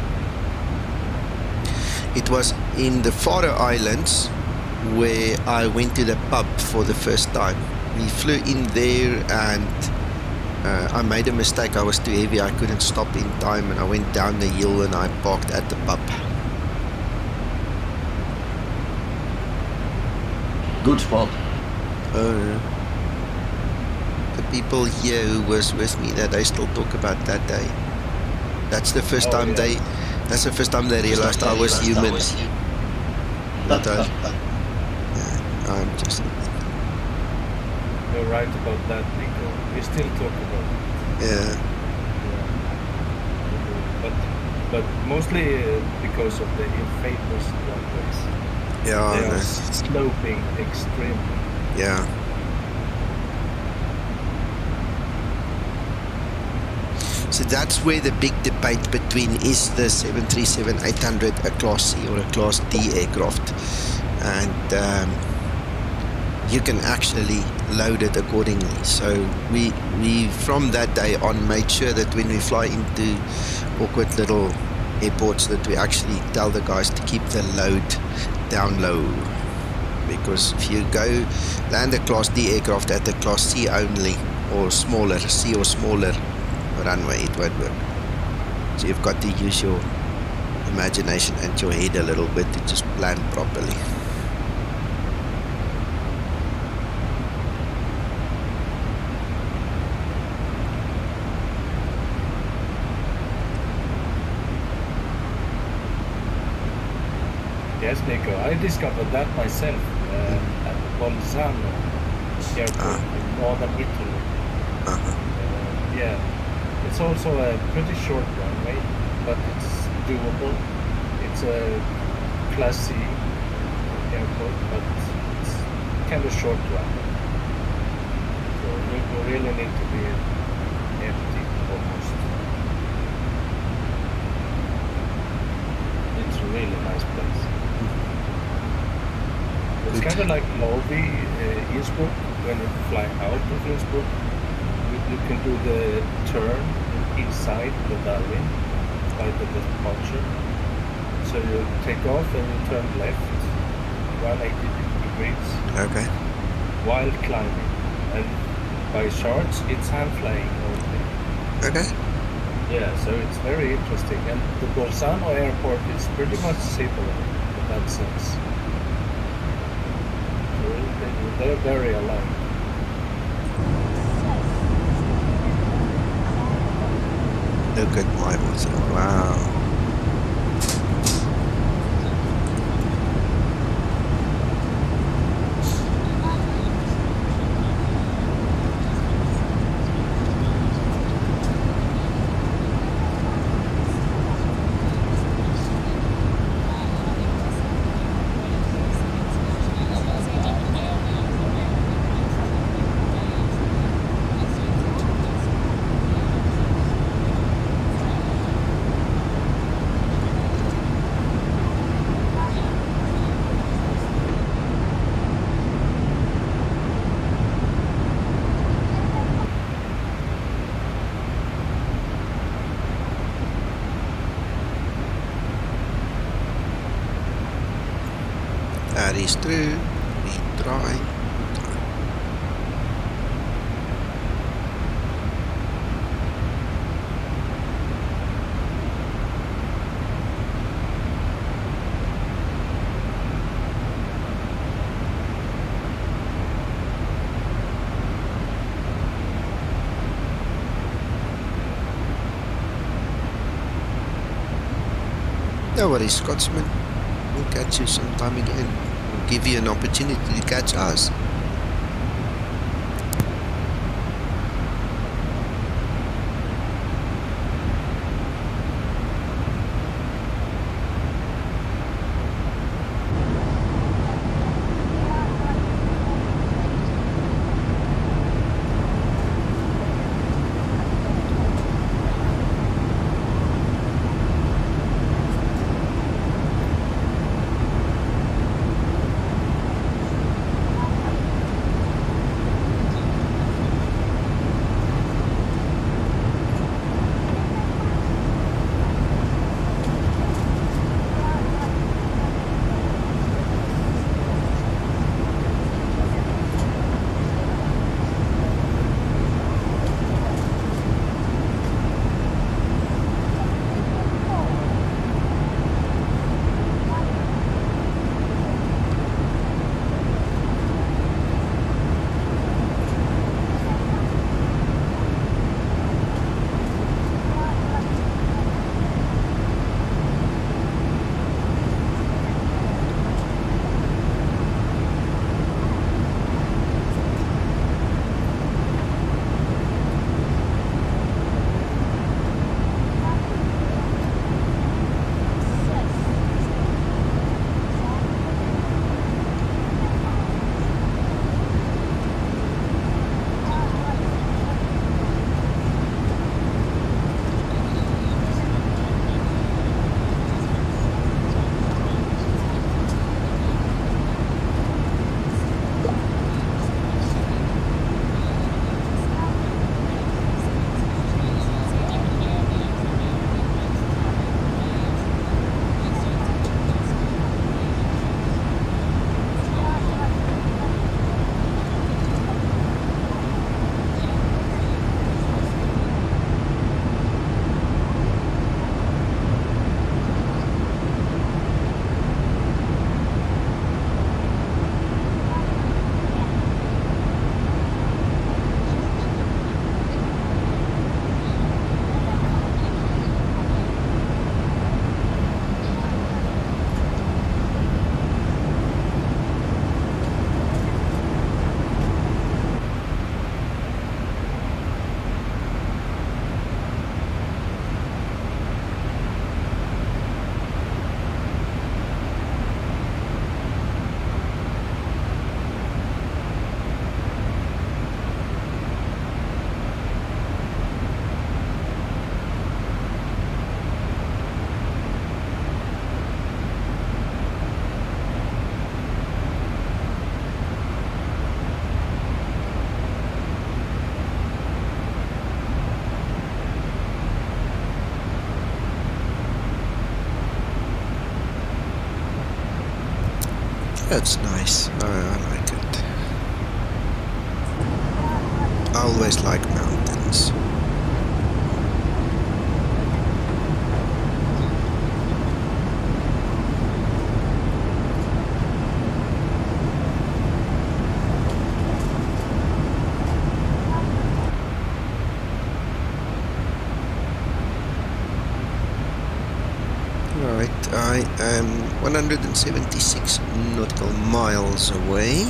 It was in the Faroe Islands where I went to the pub for the first time. We flew in there and I made a mistake. I was too heavy, I couldn't stop in time, and I went down the hill and I parked at the pub. Good spot. The people here who was with me, that they still talk about that day. That's the first time they realized I was human. That I'm just... You're right about that, Nico. We still talk about it. Yeah. But mostly because of the infamous runways. Yeah, they are sloping extremely. Yeah. So that's where the big debate between is the 737-800 a Class C or a Class D aircraft, and you can actually load it accordingly. So we from that day on made sure that when we fly into awkward little airports that we actually tell the guys to keep the load down low, because if you go land a Class D aircraft at a Class C only or smaller, C or smaller runway, it won't work. So you've got to use your imagination and your head a little bit to just plan properly. Yes, Nico, I discovered that myself at Bolzano airport in northern Italy. Yeah, it's also a pretty short runway, but it's doable. It's a Class C airport, but it's kind of short runway. So you really need to be empty almost. It's a really nice place. It's kind of like Novi, Innsbruck, when you fly out of Innsbruck. You can do the turn inside the Darwin by the departure. So you take off and you turn left 180 degrees. Okay. While climbing. And by charts, it's hand flying only. Okay. Yeah, so it's very interesting. And the Bolzano airport is pretty much similar in that sense. So they're very alike. Look at my water. Wow. That is true. We try. No worries, Scotsman. We'll catch you sometime again. We'll give you an opportunity to catch us. that's nice. I like it. I always like mountains. Right, I am 176 nautical miles away.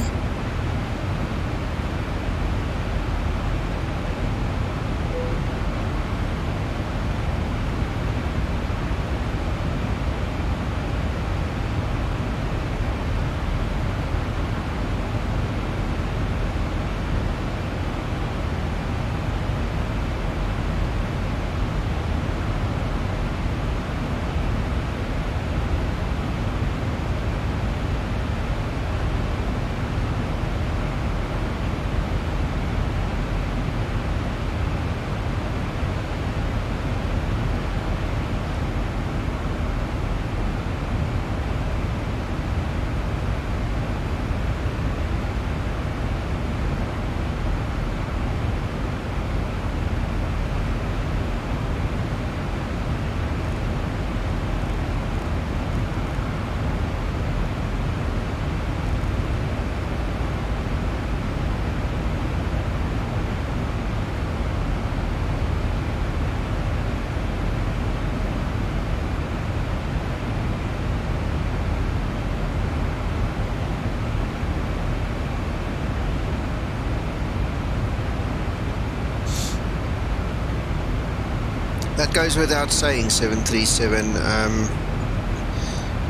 That goes without saying, 737.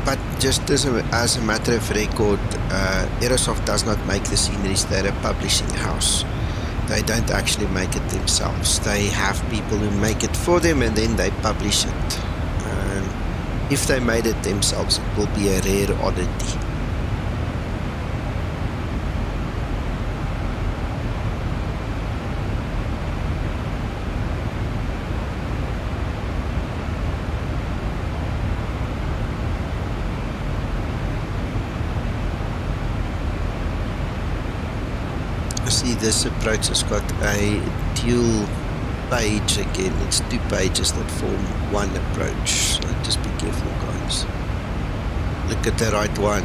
But just as a matter of record, Aerosoft does not make the sceneries. They're a publishing house. They don't actually make it themselves. They have people who make it for them and then they publish it. If they made it themselves, it will be a rare oddity. This approach has got a dual page again. It's 2 pages that form one approach, so just be careful, guys. Look at the right one.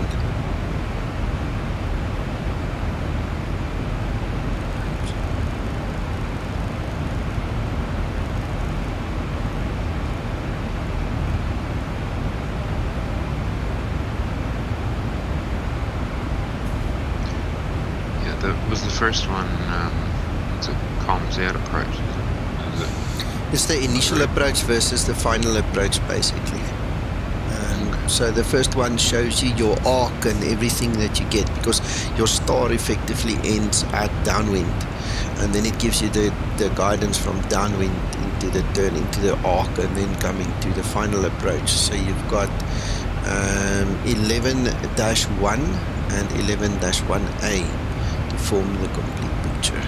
Was the first one it's a calms out approach? It's the initial approach versus the final approach, basically. So the first one shows you your arc and everything that you get, because your star effectively ends at downwind, and then it gives you the guidance from downwind into the turn into the arc and then coming to the final approach. So you've got 11-1 and 11-1A to form the complete picture.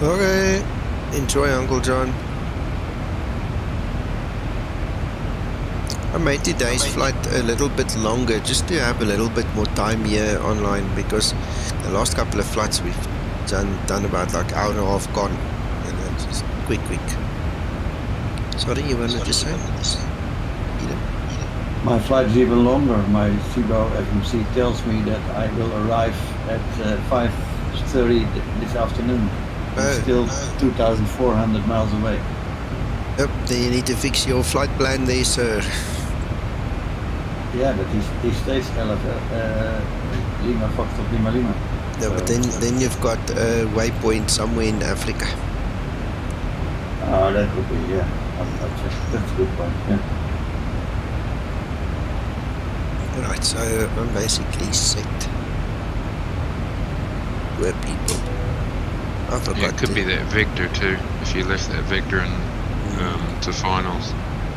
Okay, enjoy, Uncle John. I made today's flight a little bit longer just to have a little bit more time here online, because the last couple of flights we've done about like hour and a half gone, and it's just quick. Sorry, you wanted to say? My flight is even longer. My Zibo FMC tells me that I will arrive at 5:30 this afternoon. It's still 2,400 miles away. Yep, then you need to fix your flight plan there, sir. Yeah, but he stays LFL, Lima Foxtrot Lima Lima. No, but then you've got a waypoint somewhere in Africa. Oh, that would be, yeah. I'll check. That's a good point, yeah. Right, so I'm basically set where people. I forgot. Yeah, it could be that vector too. If you left that vector and to finals,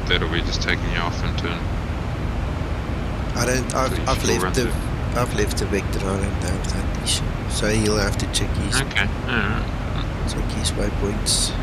that'll be just taking you off into. I don't. I've left the vector. I don't have that issue. So he'll have to check his. Okay. Alright. Check his waypoints.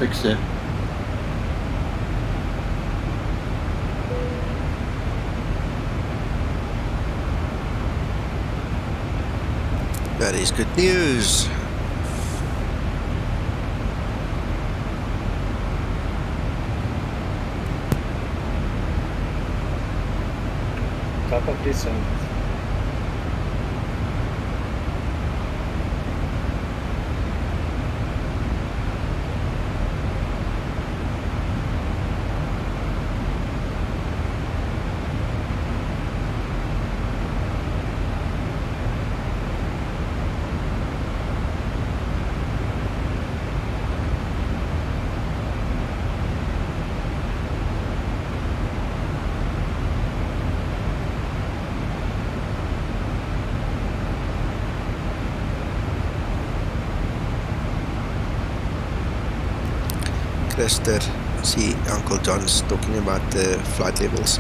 fixed it. That is good news. Top of descent. Chester, see Uncle John's talking about the flight levels.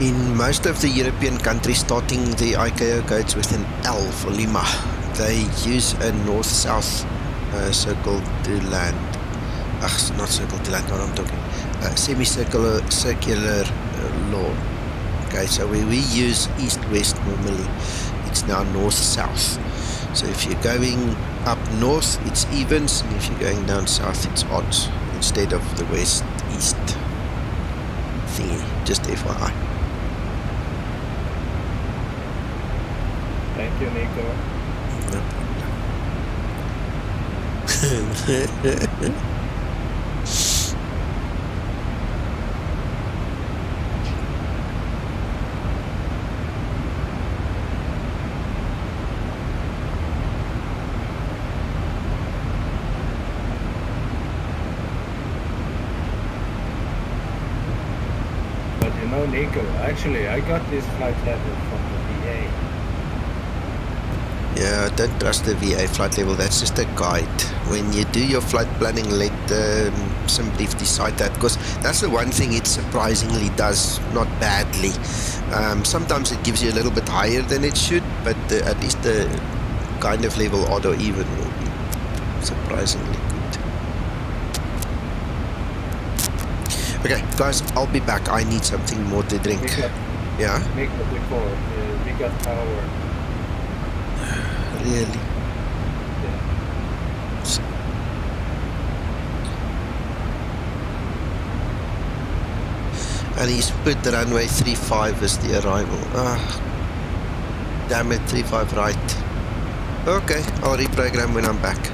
In most of the European countries, starting the ICAO codes with an L for Lima, they use a north-south circle to land. Not circle to land, what I'm talking. Semicircular law. Okay, so we use east-west normally. It's now north-south. So if you're going up north, it's evens, and if you're going down south, it's odds, instead of the west-east thingy. Just FYI. Thank you, Nico. No. No, Nico, actually, I got this flight level from the VA. Yeah, don't trust the VA flight level, that's just a guide. When you do your flight planning, let somebody decide that, because that's the one thing it surprisingly does, not badly. Sometimes it gives you a little bit higher than it should, but at least the kind of level odd or even will be surprisingly good. Okay, guys, I'll be back. I need something more to drink. Yeah? Nico, before, we got power. Really? Yeah. And he's put the runway 35 as the arrival. Damn it, 35 right. Okay, I'll reprogram when I'm back.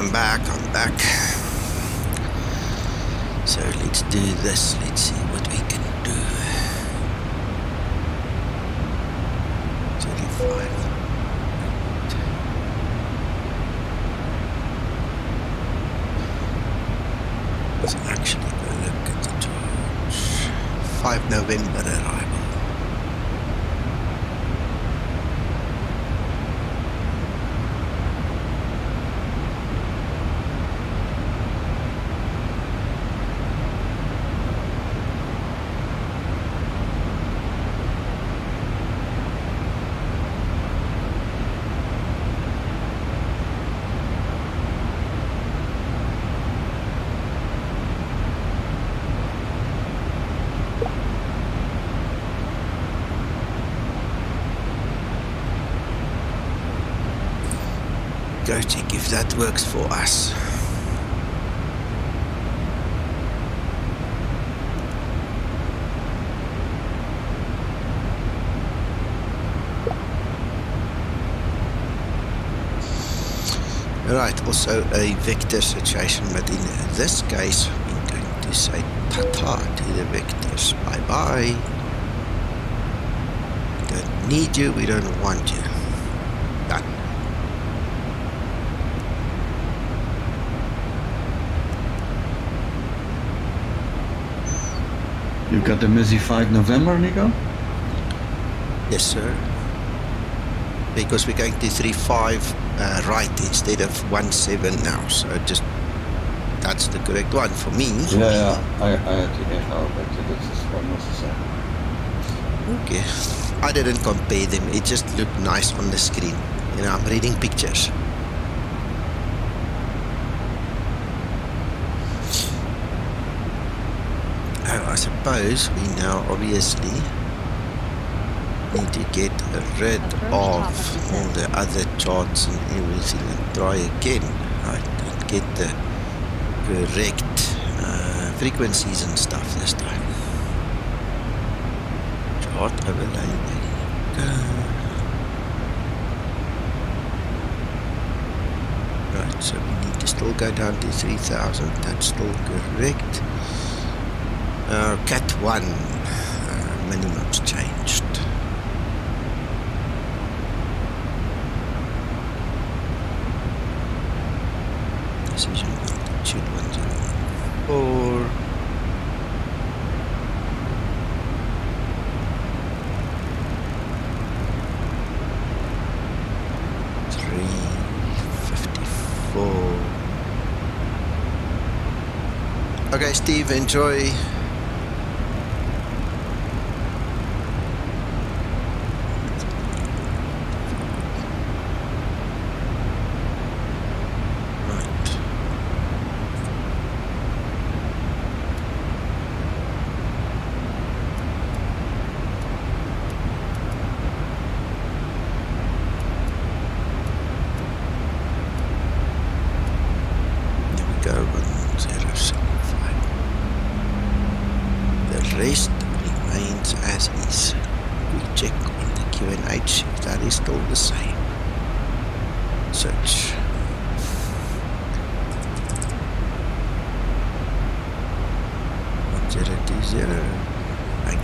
I'm back. So let's do this. Let's see what we can do. 35. Let's actually go look at the charge. 5 November arrival. Go check if that works for us. Right, also a vector situation, but in this case we're going to say ta-ta to the vectors. Bye-bye. We don't need you, we don't want you. Done. You've got the MEZIN 5 November, Nico? Yes, sir. Because we're going to 3.5 right instead of 1.7 now, so just that's the correct one for me. Yeah, I had to get out back to this is almost the same. Okay. I didn't compare them, it just looked nice on the screen. You know, I'm reading pictures. I suppose we now obviously need to get rid of all the other charts and everything and try again, right? And get the correct frequencies and stuff this time. Chart overlay. Right, so we need to still go down to 3000. That's still correct. Cat 1 minimum's changed. Decision altitude 104. Okay, Steve, enjoy.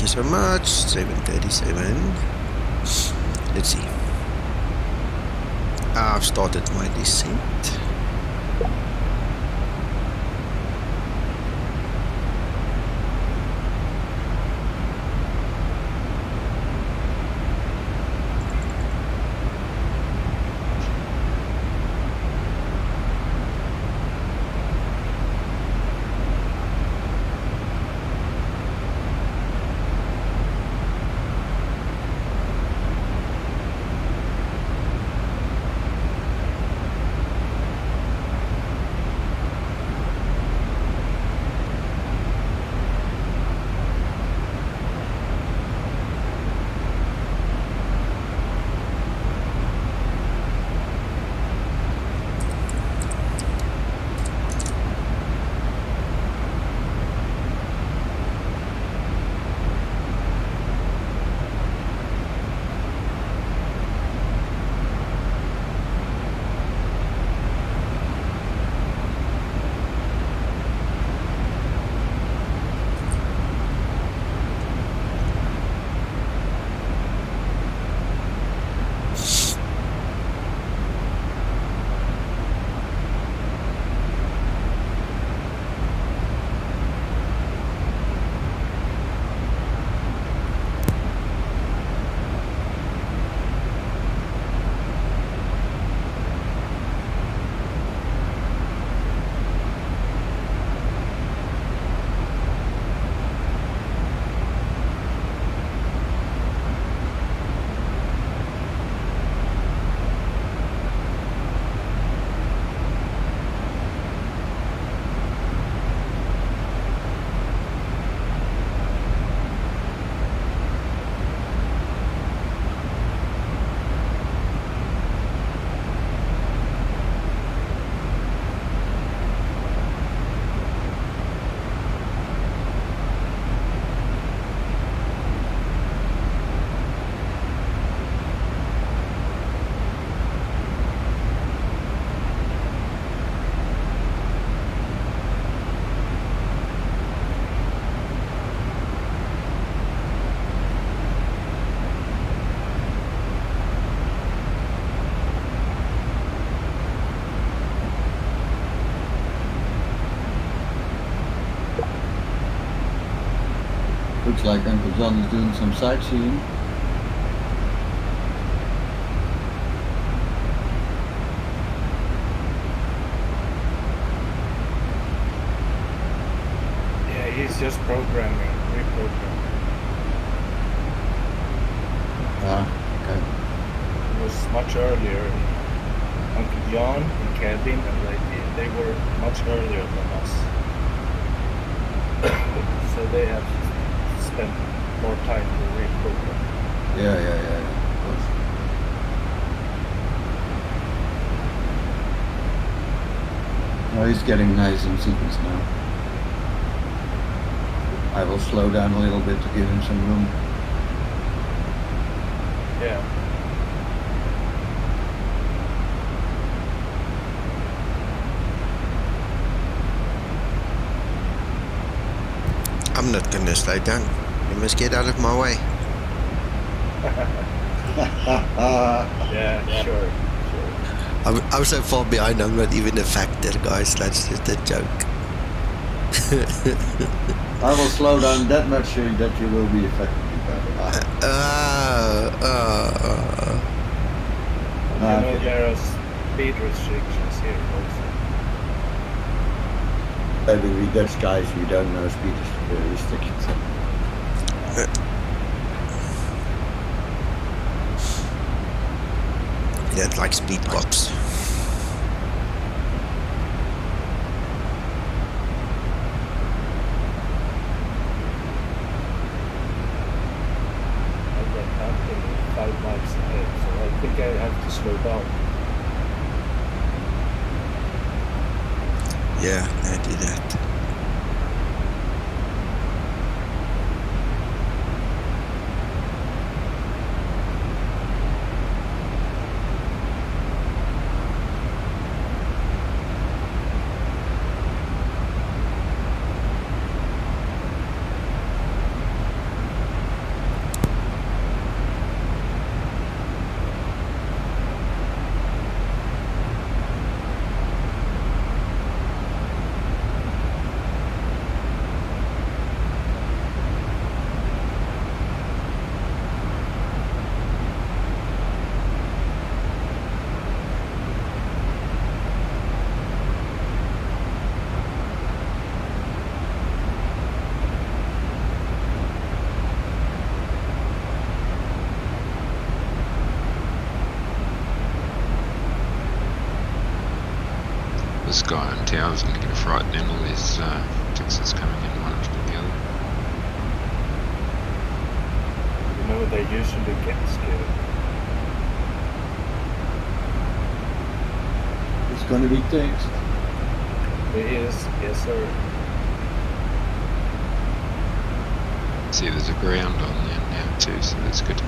So much 737. Let's see. I've started my descent. Looks like Uncle John is doing some sightseeing. Yeah, he's just reprogramming. Okay. It was much earlier. Uncle John and Kevin and Lady, they were much earlier than us. So they have spent more time to reprogram. Yeah, of course. Oh, he's getting nice in sequence now. I will slow down a little bit to give him some room. Yeah. I'm not gonna slow down. You must get out of my way. Yeah, sure. I'm so far behind, I'm not even a factor, guys. That's just a joke. I will slow down that much that you will be affected. There are speed restrictions here also. Maybe we Dutch guys, we don't know speed restrictions. You don't like speed cops. I've got nothing 5 miles ahead, so I think I have to slow down. Yeah, I do that. This guy in town is going to get frightened in all these Texans coming in one after the other. They usually get scared. It's going to be text. It is, yes sir. See, there's a ground on there now too, so that's good.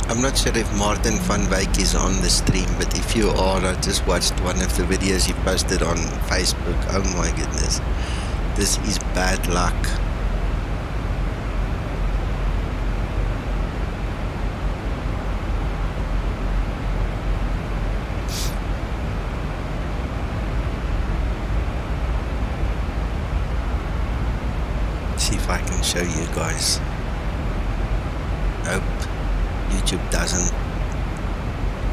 I'm not sure if Martin van Wyk is on the stream, but if you are, I just watched one of the videos he posted on Facebook. Oh my goodness. This is bad luck. show you guys. Hope YouTube doesn't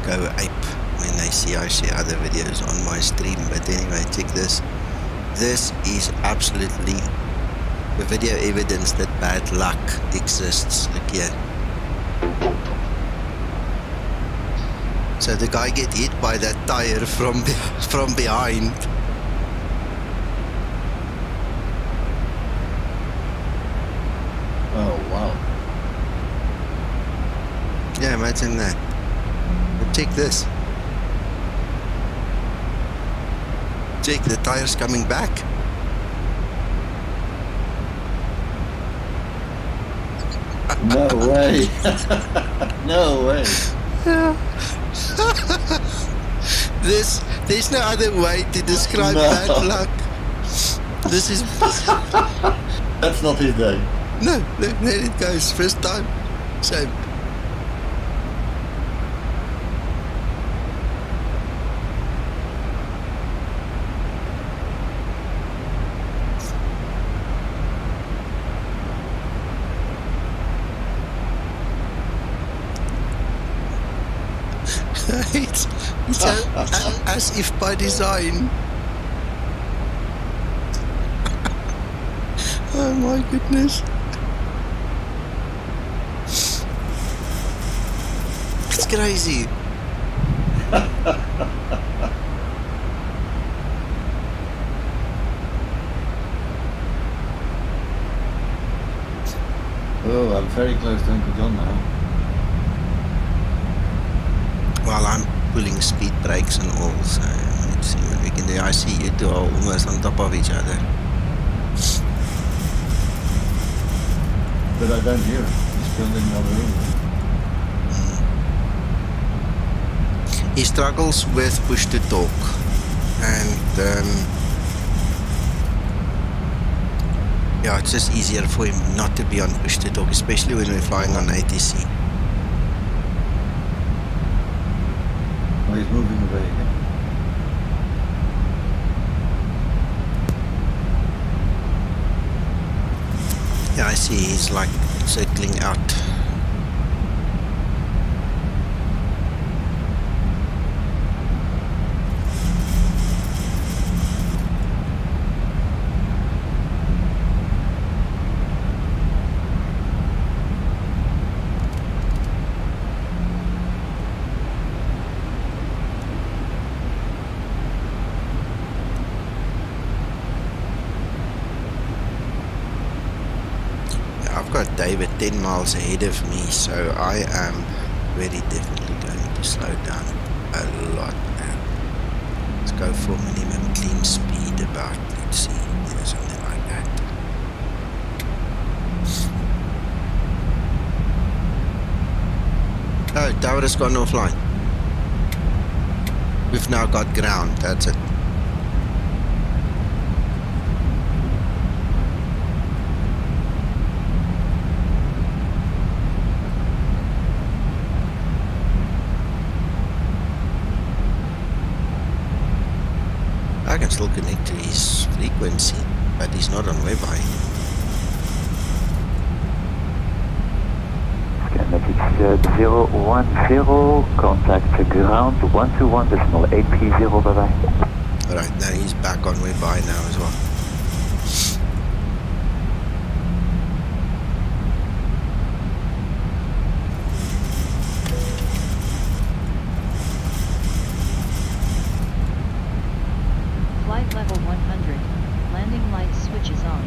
go ape when they see I share other videos on my stream. But anyway, check this. This is absolutely the video evidence that bad luck exists. Look here. So the guy get hit by that tire from behind. Oh, wow. Yeah, imagine that. But check this. Check, the tire's coming back. No way. No way. There's no other way to describe bad luck. This is... That's not his day. No, there it goes. First time. Same. it's as if by design. Oh my goodness. It's crazy. Oh, I'm very close to Uncle John now. Well, I'm pulling speed brakes and all, so let's see what we can do. I see you two are almost on top of each other. But I don't hear him. He's still in another room. He struggles with push to talk, and yeah, it's just easier for him not to be on push to talk, especially when we're flying on ATC. Oh, he's moving away again. Yeah, I see he's like circling out. I've got David 10 miles ahead of me, so I am very definitely going to slow down a lot now. Let's go for minimum clean speed about, let's see, something like that. Oh, tower has gone offline. We've now got ground, that's it. I can still connect to his frequency, but he's not on Wi-Fi. Skymatix 010, contact ground 121.830, bye-bye. Alright, now he's back on Wi-Fi now as well. Flight level 100. Landing light switches on.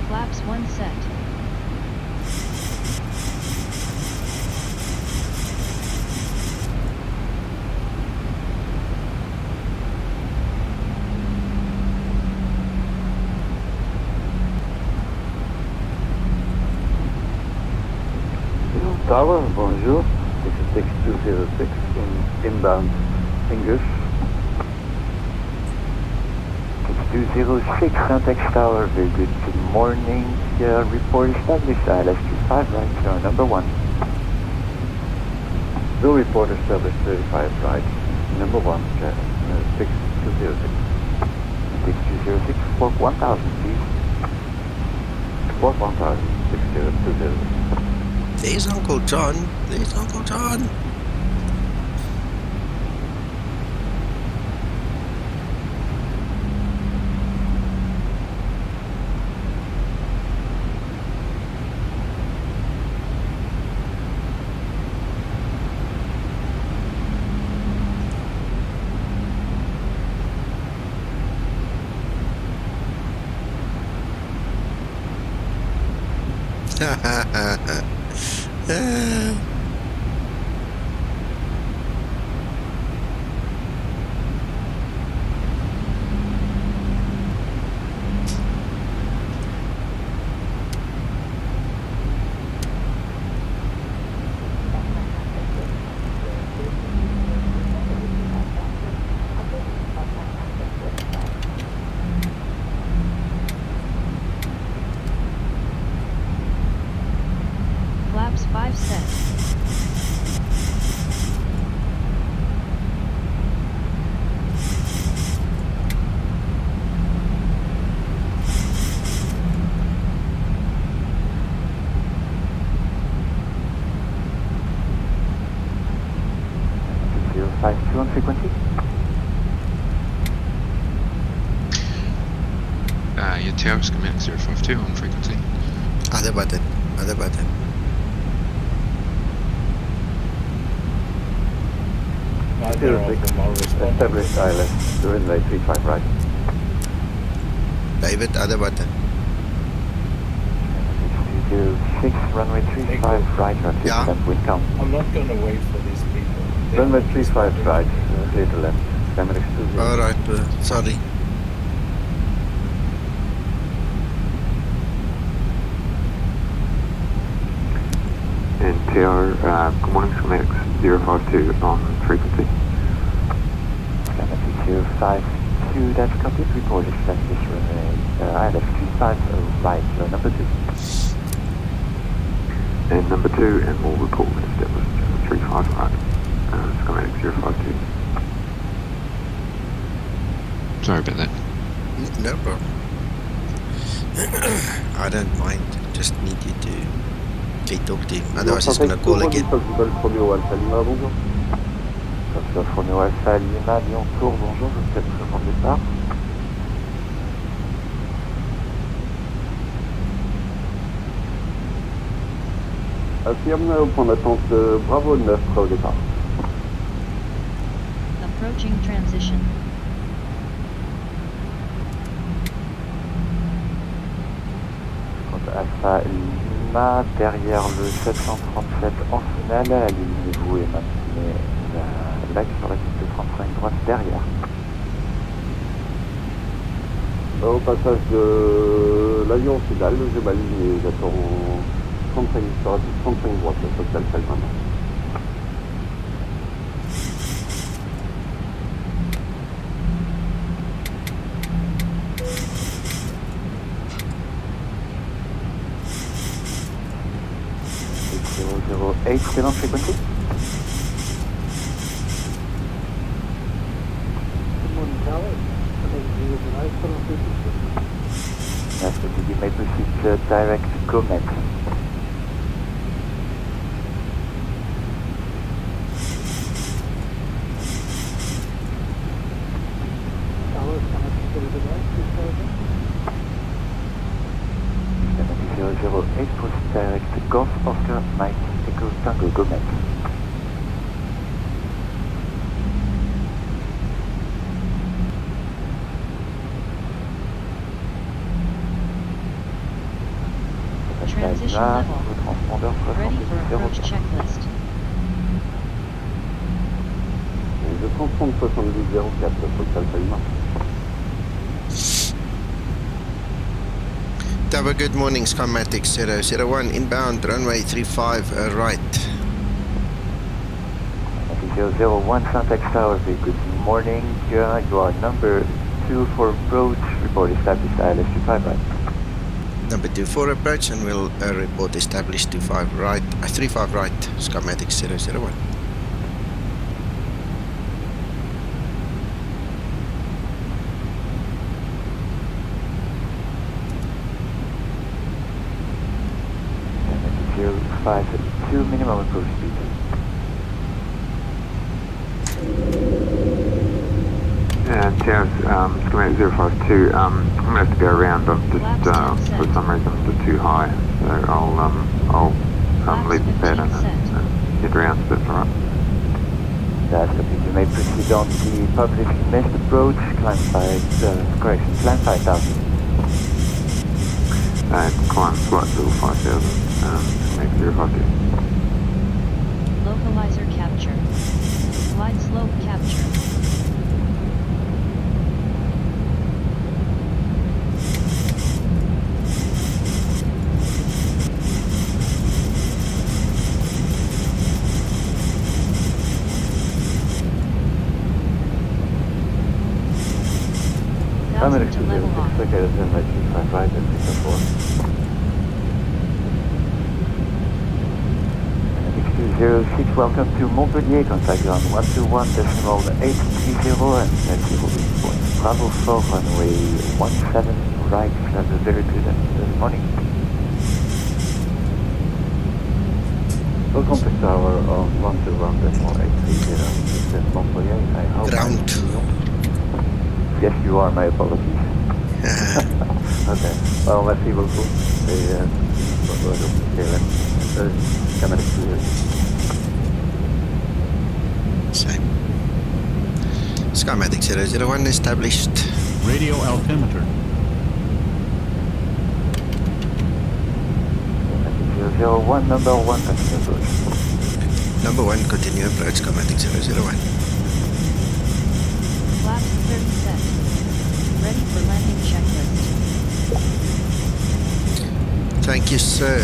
Flaps 1 set. Tower, bonjour. This is 6206 in inbound English. 6206 Saint-Exupéry Tower, very good morning. Report established, ILS-25, right, so number 1. Will report established 35, right, number 1, 6206. 206. 6206, squawk 1000, please. Squawk 1000, 6020. There's Uncle John. There's Uncle John. Flaps 5 set. on frequency? Your tower schematic 052 on frequency. Other button. Other button. Established ILS, runway 35 right. David, other button. 6, runway 35 right, right, Yeah. left, wind count. I'm not gonna wait for these people. Runway 35 right, clear to left. Skymatix 20. Alright, sorry. NTR, good morning, Scenic 052 on frequency. Skymatix 052, that's complete report, establish runway, ILS 35 right, number 2. And number 2, and we'll report when established 35 right, Skymatix 052. Sorry about that. No problem. I don't mind. Just need you to talk to him. Otherwise he's gonna call again. Romeo Alpha Lima, bonjour. Takeoff Romeo Alpha Lima, Lyon Tour, bonjour, je vous souhaite le grand départ. Affirme au point d'attente Bravo 9, prêt au départ. Approaching transition. Alpha Lima, derrière le 737 en finale, alignez-vous et maintenez l'axe sur la piste 35 droite derrière. Au passage de l'avion en finale, je m'aligne et j'attends 35 sur la piste 35 droite, ça Alpha Lima. Eight, still on frequency. Good morning, Tower. Yes, but you may proceed direct Comet. Tower, 008, proceed direct Golf Oscar Mike. Tango Comet. Transition level. Ready for approach checklist. Je transponde 7004, Alpha Lima. Tower, good morning, Skymatix 001, inbound, runway 35 right. 001, Saint-Exupéry Tower, good morning. You are number 2 for approach, report established ILS 25 right. Number 2 for approach, and we'll report established 35 right, 35 right, Skymatix 001. 052, minimum approach speed. Yeah, Towers, Schematic 052, I'm going to have to go around, I'm just, for some reason, I'm just too high, so I'll leave the pad and head around, so that's alright. That's okay, you may proceed on the publicly missed approach, climb side, correction, climb 5000. Climb flight level 5000, Schematic 052. Localizer capture. Glide slope capture. I'm going 1000 to level off. located in my 25 right and 4. X206, welcome to Montpellier, contact ground 121.830 and net 0 point. Bravo 4, runway 17 right, have a very good morning. Welcome to tower on 121.830, Montpellier, I hope Ground. Yes, you are, my apologies. Okay, well, merci beaucoup. Et, Same. Skymatix 001 established. Radio altimeter. 001, number 1, continue approach. Number 1, continue approach, Skymatix 001. Flaps 30 set. Ready for landing checklist. Thank you, sir.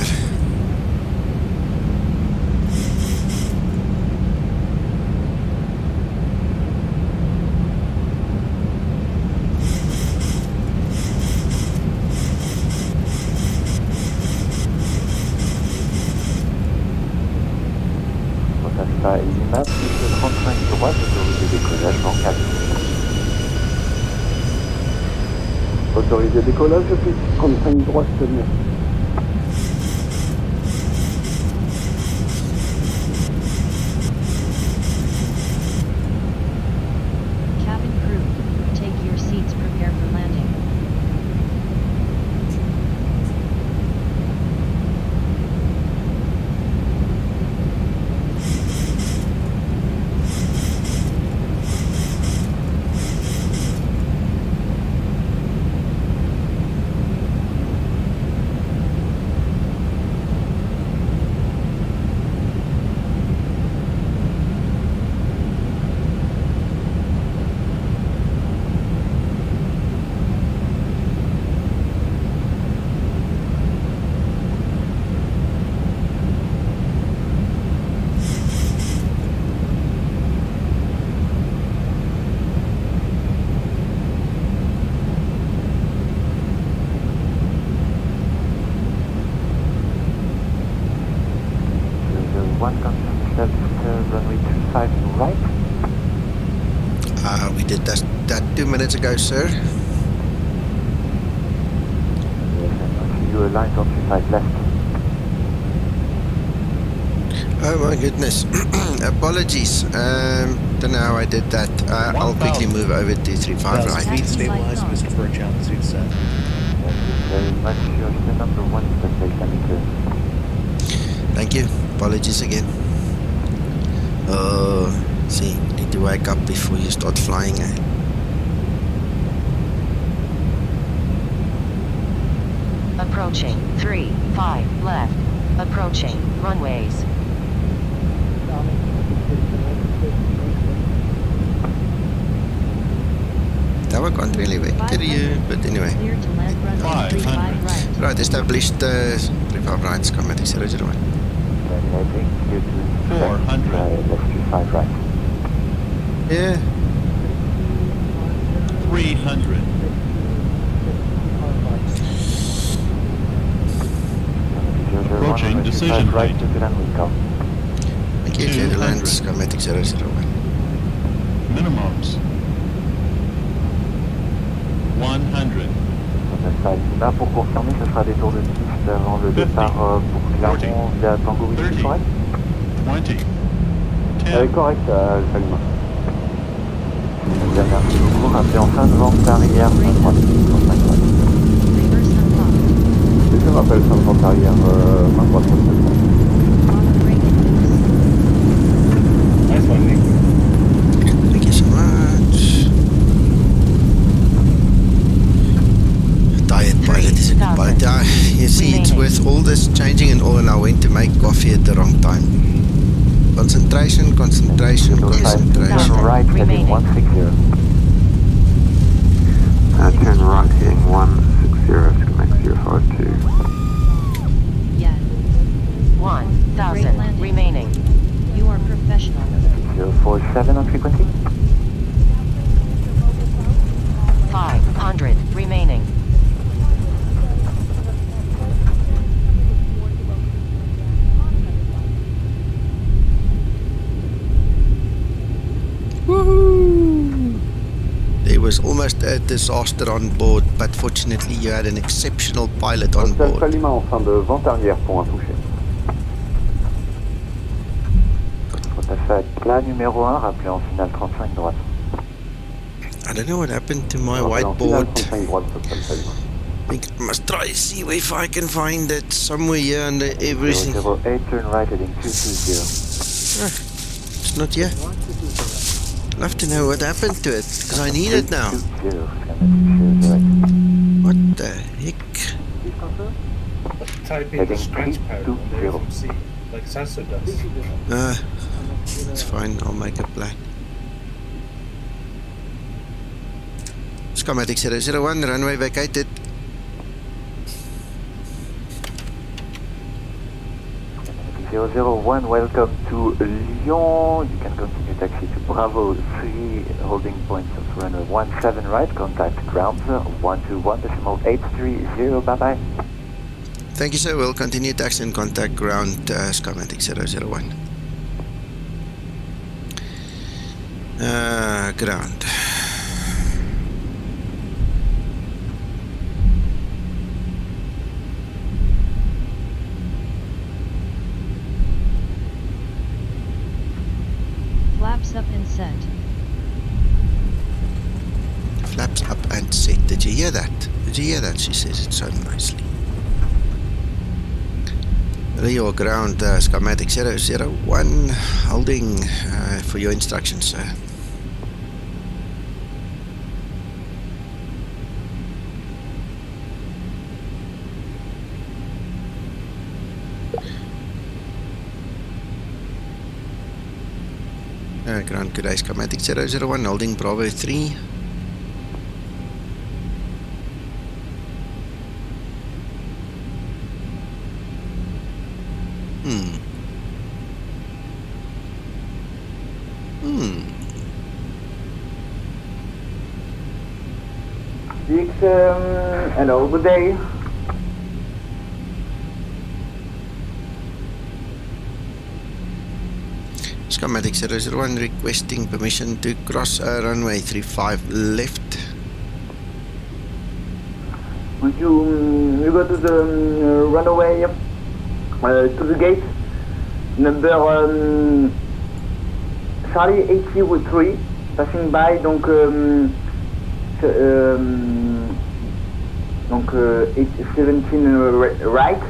Delta IMAP, 35 droite, autorisé décollage, en 4. Autorisé décollage, plus 35 droite, tenue. Cabin crew, take your seats, prepare for landing. We did that 2 minutes ago, sir. Yes, and you aligned on 25 left. Oh my goodness. Apologies. Don't know how I did that. I'll quickly move over to 35 right. Speed stabilized, Mr. Birch, altitude set. Thank you very much. You're the number 1 spectator. Thank you. Apologies again. Oh, see, you need to wake up before you start flying. Approaching 3-5 left. Approaching runways. Tower can't really vector you, but anyway. Clear to land runway 35 right. Right, established 35 right, Skymatix 001. Terminating, clear to 400. left 25 right. Yeah. 300. Approaching decision right point. to Grand Winkel. Thank you, clear to land, Skymatix 001. Minimums. 100. Alpha Lima, pour confirmer, ce sera des tours de piste avant le départ pour Clermont via Tango Whisky, correct? 20. 10. Correct, Alpha Lima. Bien, merci beaucoup. Rappelez en fin de vente arrière, main droite. Je rappelle fin de vente arrière, main droite. Nice one, Nick. Thank you so much. Tired pilot is a good pilot. You see, it's worth all this changing and all, and I went to make coffee at the wrong time. Concentration, concentration, concentration. Right, heading 160. Turn right heading 160, Scenic 052. Yeah. 1,000 remaining. You are professional. 047 on frequency. 500 remaining. Woohoo! There was almost a disaster on board, but fortunately you had an exceptional pilot on board. Alpha Lima en fin de vente arrière pour un toucher. Alpha Cla numéro 1, rappelez en finale 35 droite. I don't know what happened to my whiteboard. I think I must try to see if I can find it somewhere here under everything. 008, turn right heading 220. It's not here. I'd love to know what happened to it, because I need it now. What the heck? Type in the scratch pad on the FMC, like Sasso does. It's fine, I'll make a plan. Skymatix 001, runway vacated. .001, welcome to Lyon. You can continue taxi to Bravo 3, holding points of runway 17 right, contact ground 121.830, bye bye. Thank you, sir. We'll continue taxi and contact ground Skymatix 001. Ground. Flaps up and set. Flaps up and set. Did you hear that? Did you hear that? She says it so nicely. Rio ground, Skymatix 001, holding for your instructions, sir. Ground, good day, Skymatix 001, holding Bravo 3. Hello, good day. Skymatix 001 requesting permission to cross runway 35 left. Would you go to the runway, to the gate, number Charlie 83, passing by, donc 17 right,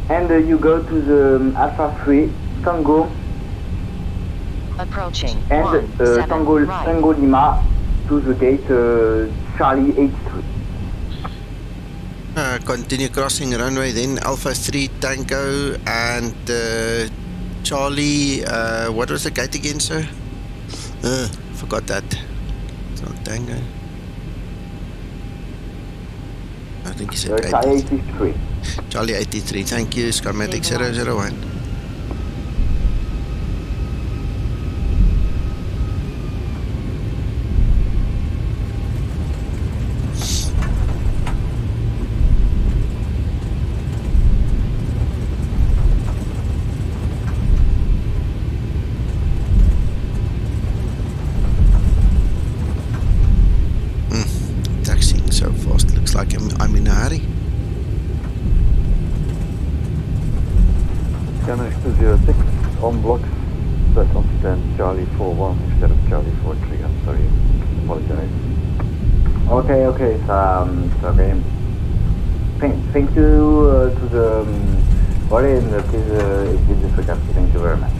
and you go to the Alpha 3, Tango, approaching, and Tango, right. Tango Lima to the gate Charlie 83. Continue crossing runway, then Alpha 3 Tango and Charlie, what was the gate again, sir? Forgot that. It's not Tango. I think he said Charlie 83. Charlie 83, thank you, Skymatix 001. Taxiing so fast, looks like I'm 206 on blocks, but on stand Charlie 41 instead of Charlie 43. I'm sorry, apologize. Okay, it's okay. Thank you to the body and please exit the frequency. Thank you very much.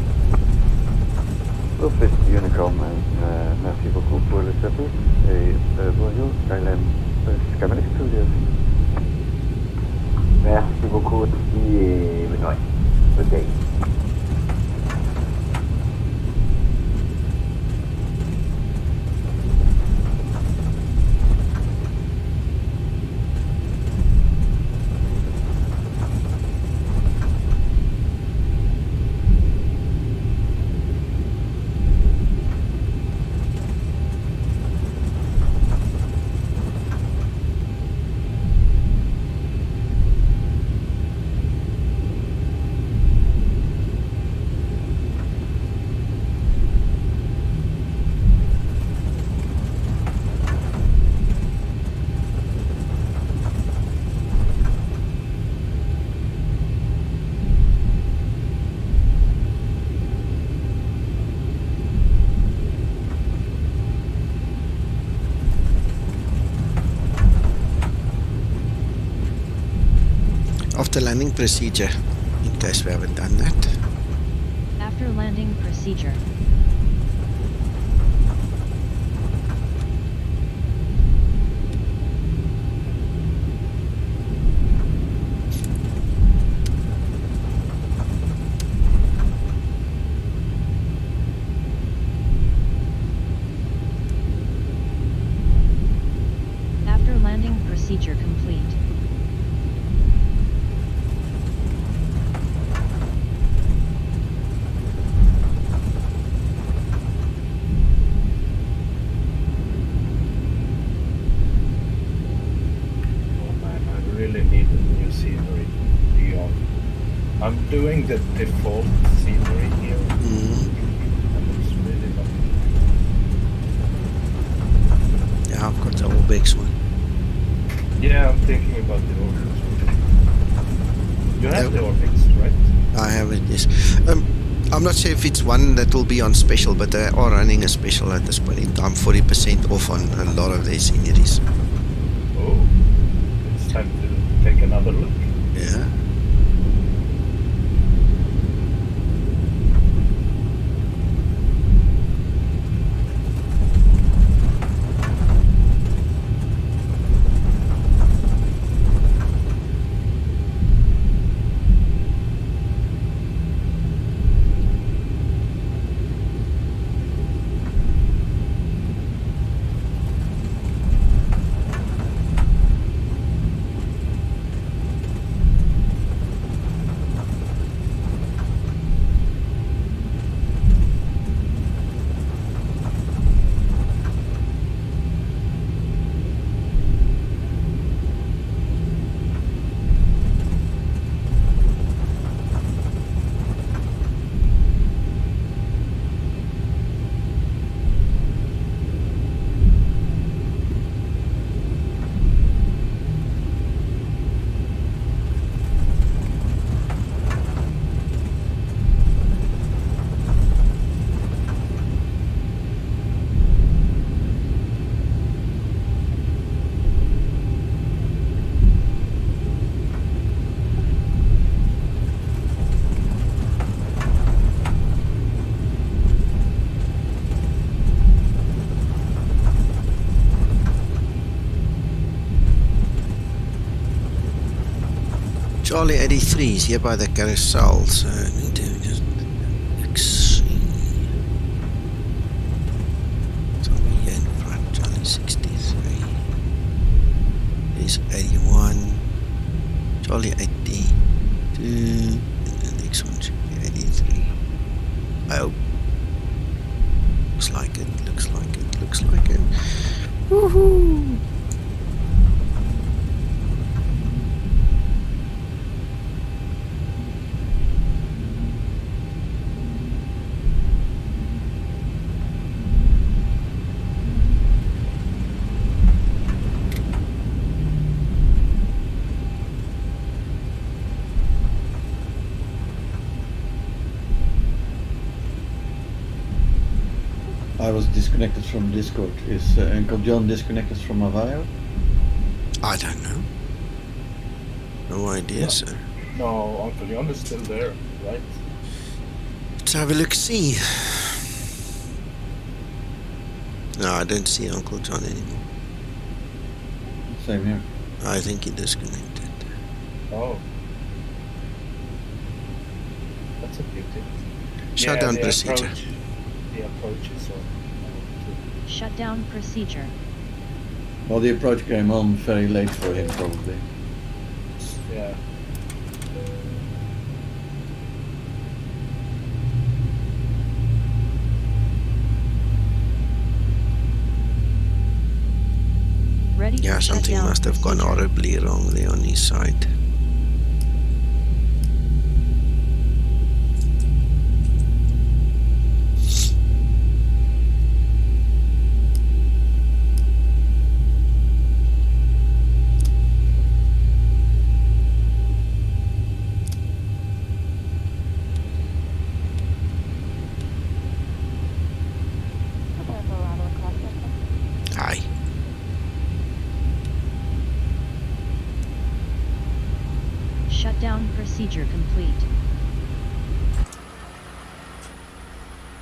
Office Unicom, merci beaucoup pour le service et bonjour, KLM Skymatix VA. Merci beaucoup aussi et bonne nuit. Good day. After landing procedure, in case we haven't done that. After landing procedure. After landing procedure complete. I'm doing the default scenery here, and it's really not. Yeah, I've got the Orbex one. Yeah, I'm thinking about the Orbex one. You have the Orbex, right? I have it, yes. I'm not sure if it's one that will be on special, but they are running a special at this point in time, 40% off on a lot of their sceneries. Oh, it's time to take another look. Yeah. Charlie 83 is here by the carousel, so I need to just see. Charlie here in front, Charlie 63. There's 81. Charlie 82. And the next one should be 83. Oh. Looks like it, looks like it, looks like it. Woohoo! I was disconnected from Discord. Is Uncle John disconnected from Avio? I don't know. No idea, sir. No, Uncle John is still there, right? Let's have a look, see. No, I don't see Uncle John anymore. Same here. I think he disconnected. Oh. That's a pity. Shutdown the procedure. The approach is on. Shutdown procedure. Well, the approach came on very late for him, probably. Yeah. Ready Yeah, for something shutdown must have gone procedure. horribly wrong there on his side. Aye. Shutdown procedure complete.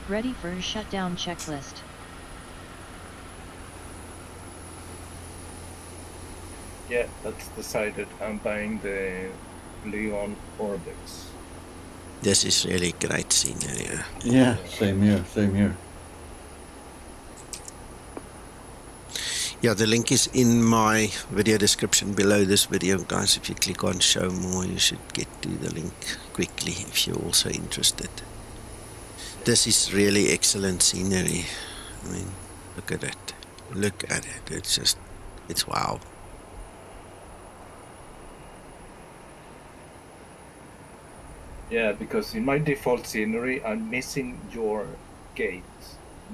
Ready for shutdown checklist. Yeah, that's decided. I'm buying the Lyon Orbix. This is really great scenery. Yeah, same here, same here. Yeah, the link is in my video description below this video, guys. If you click on show more, you should get to the link quickly if you're also interested. This is really excellent scenery. I mean, look at it. Look at it. It's just, it's wow. Yeah, because in my default scenery, I'm missing your gate.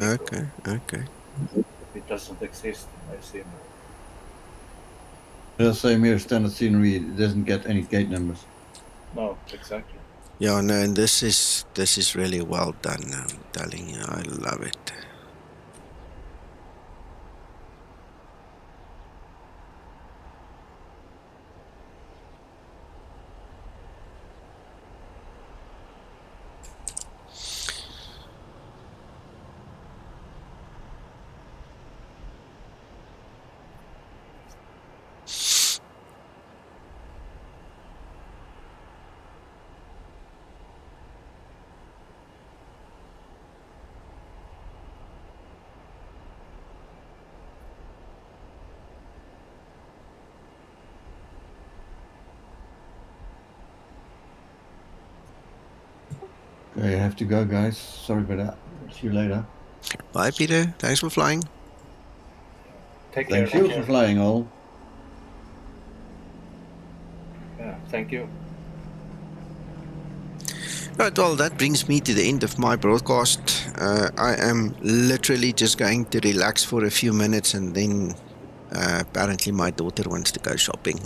Okay, okay. It doesn't exist in my scenery. Yeah, same here, standard scenery, it doesn't get any gate numbers. No, exactly. Yeah, no, and this is really well done. I'm telling you, I love it. Okay, I have to go, guys. Sorry about that. See you later. Bye, Peter. Thanks for flying. Take care. Thank you for flying, all. Yeah, thank you. Right, well, that brings me to the end of my broadcast. I am literally just going to relax for a few minutes, and then apparently my daughter wants to go shopping.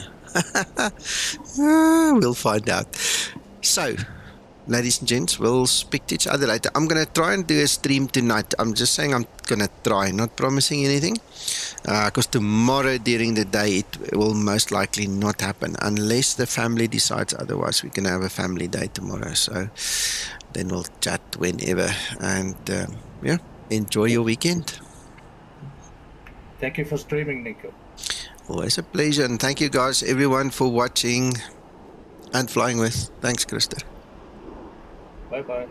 We'll find out. So, ladies and gents, we'll speak to each other later. I'm going to try and do a stream tonight. I'm just saying I'm going to try, not promising anything. Because tomorrow during the day it will most likely not happen unless the family decides otherwise. We can have a family day tomorrow, so then we'll chat whenever. And yeah, enjoy your weekend. Thank you for streaming, Nico. Always a pleasure, and thank you guys, everyone, for watching and flying with. Thanks, Krister. Bye-bye.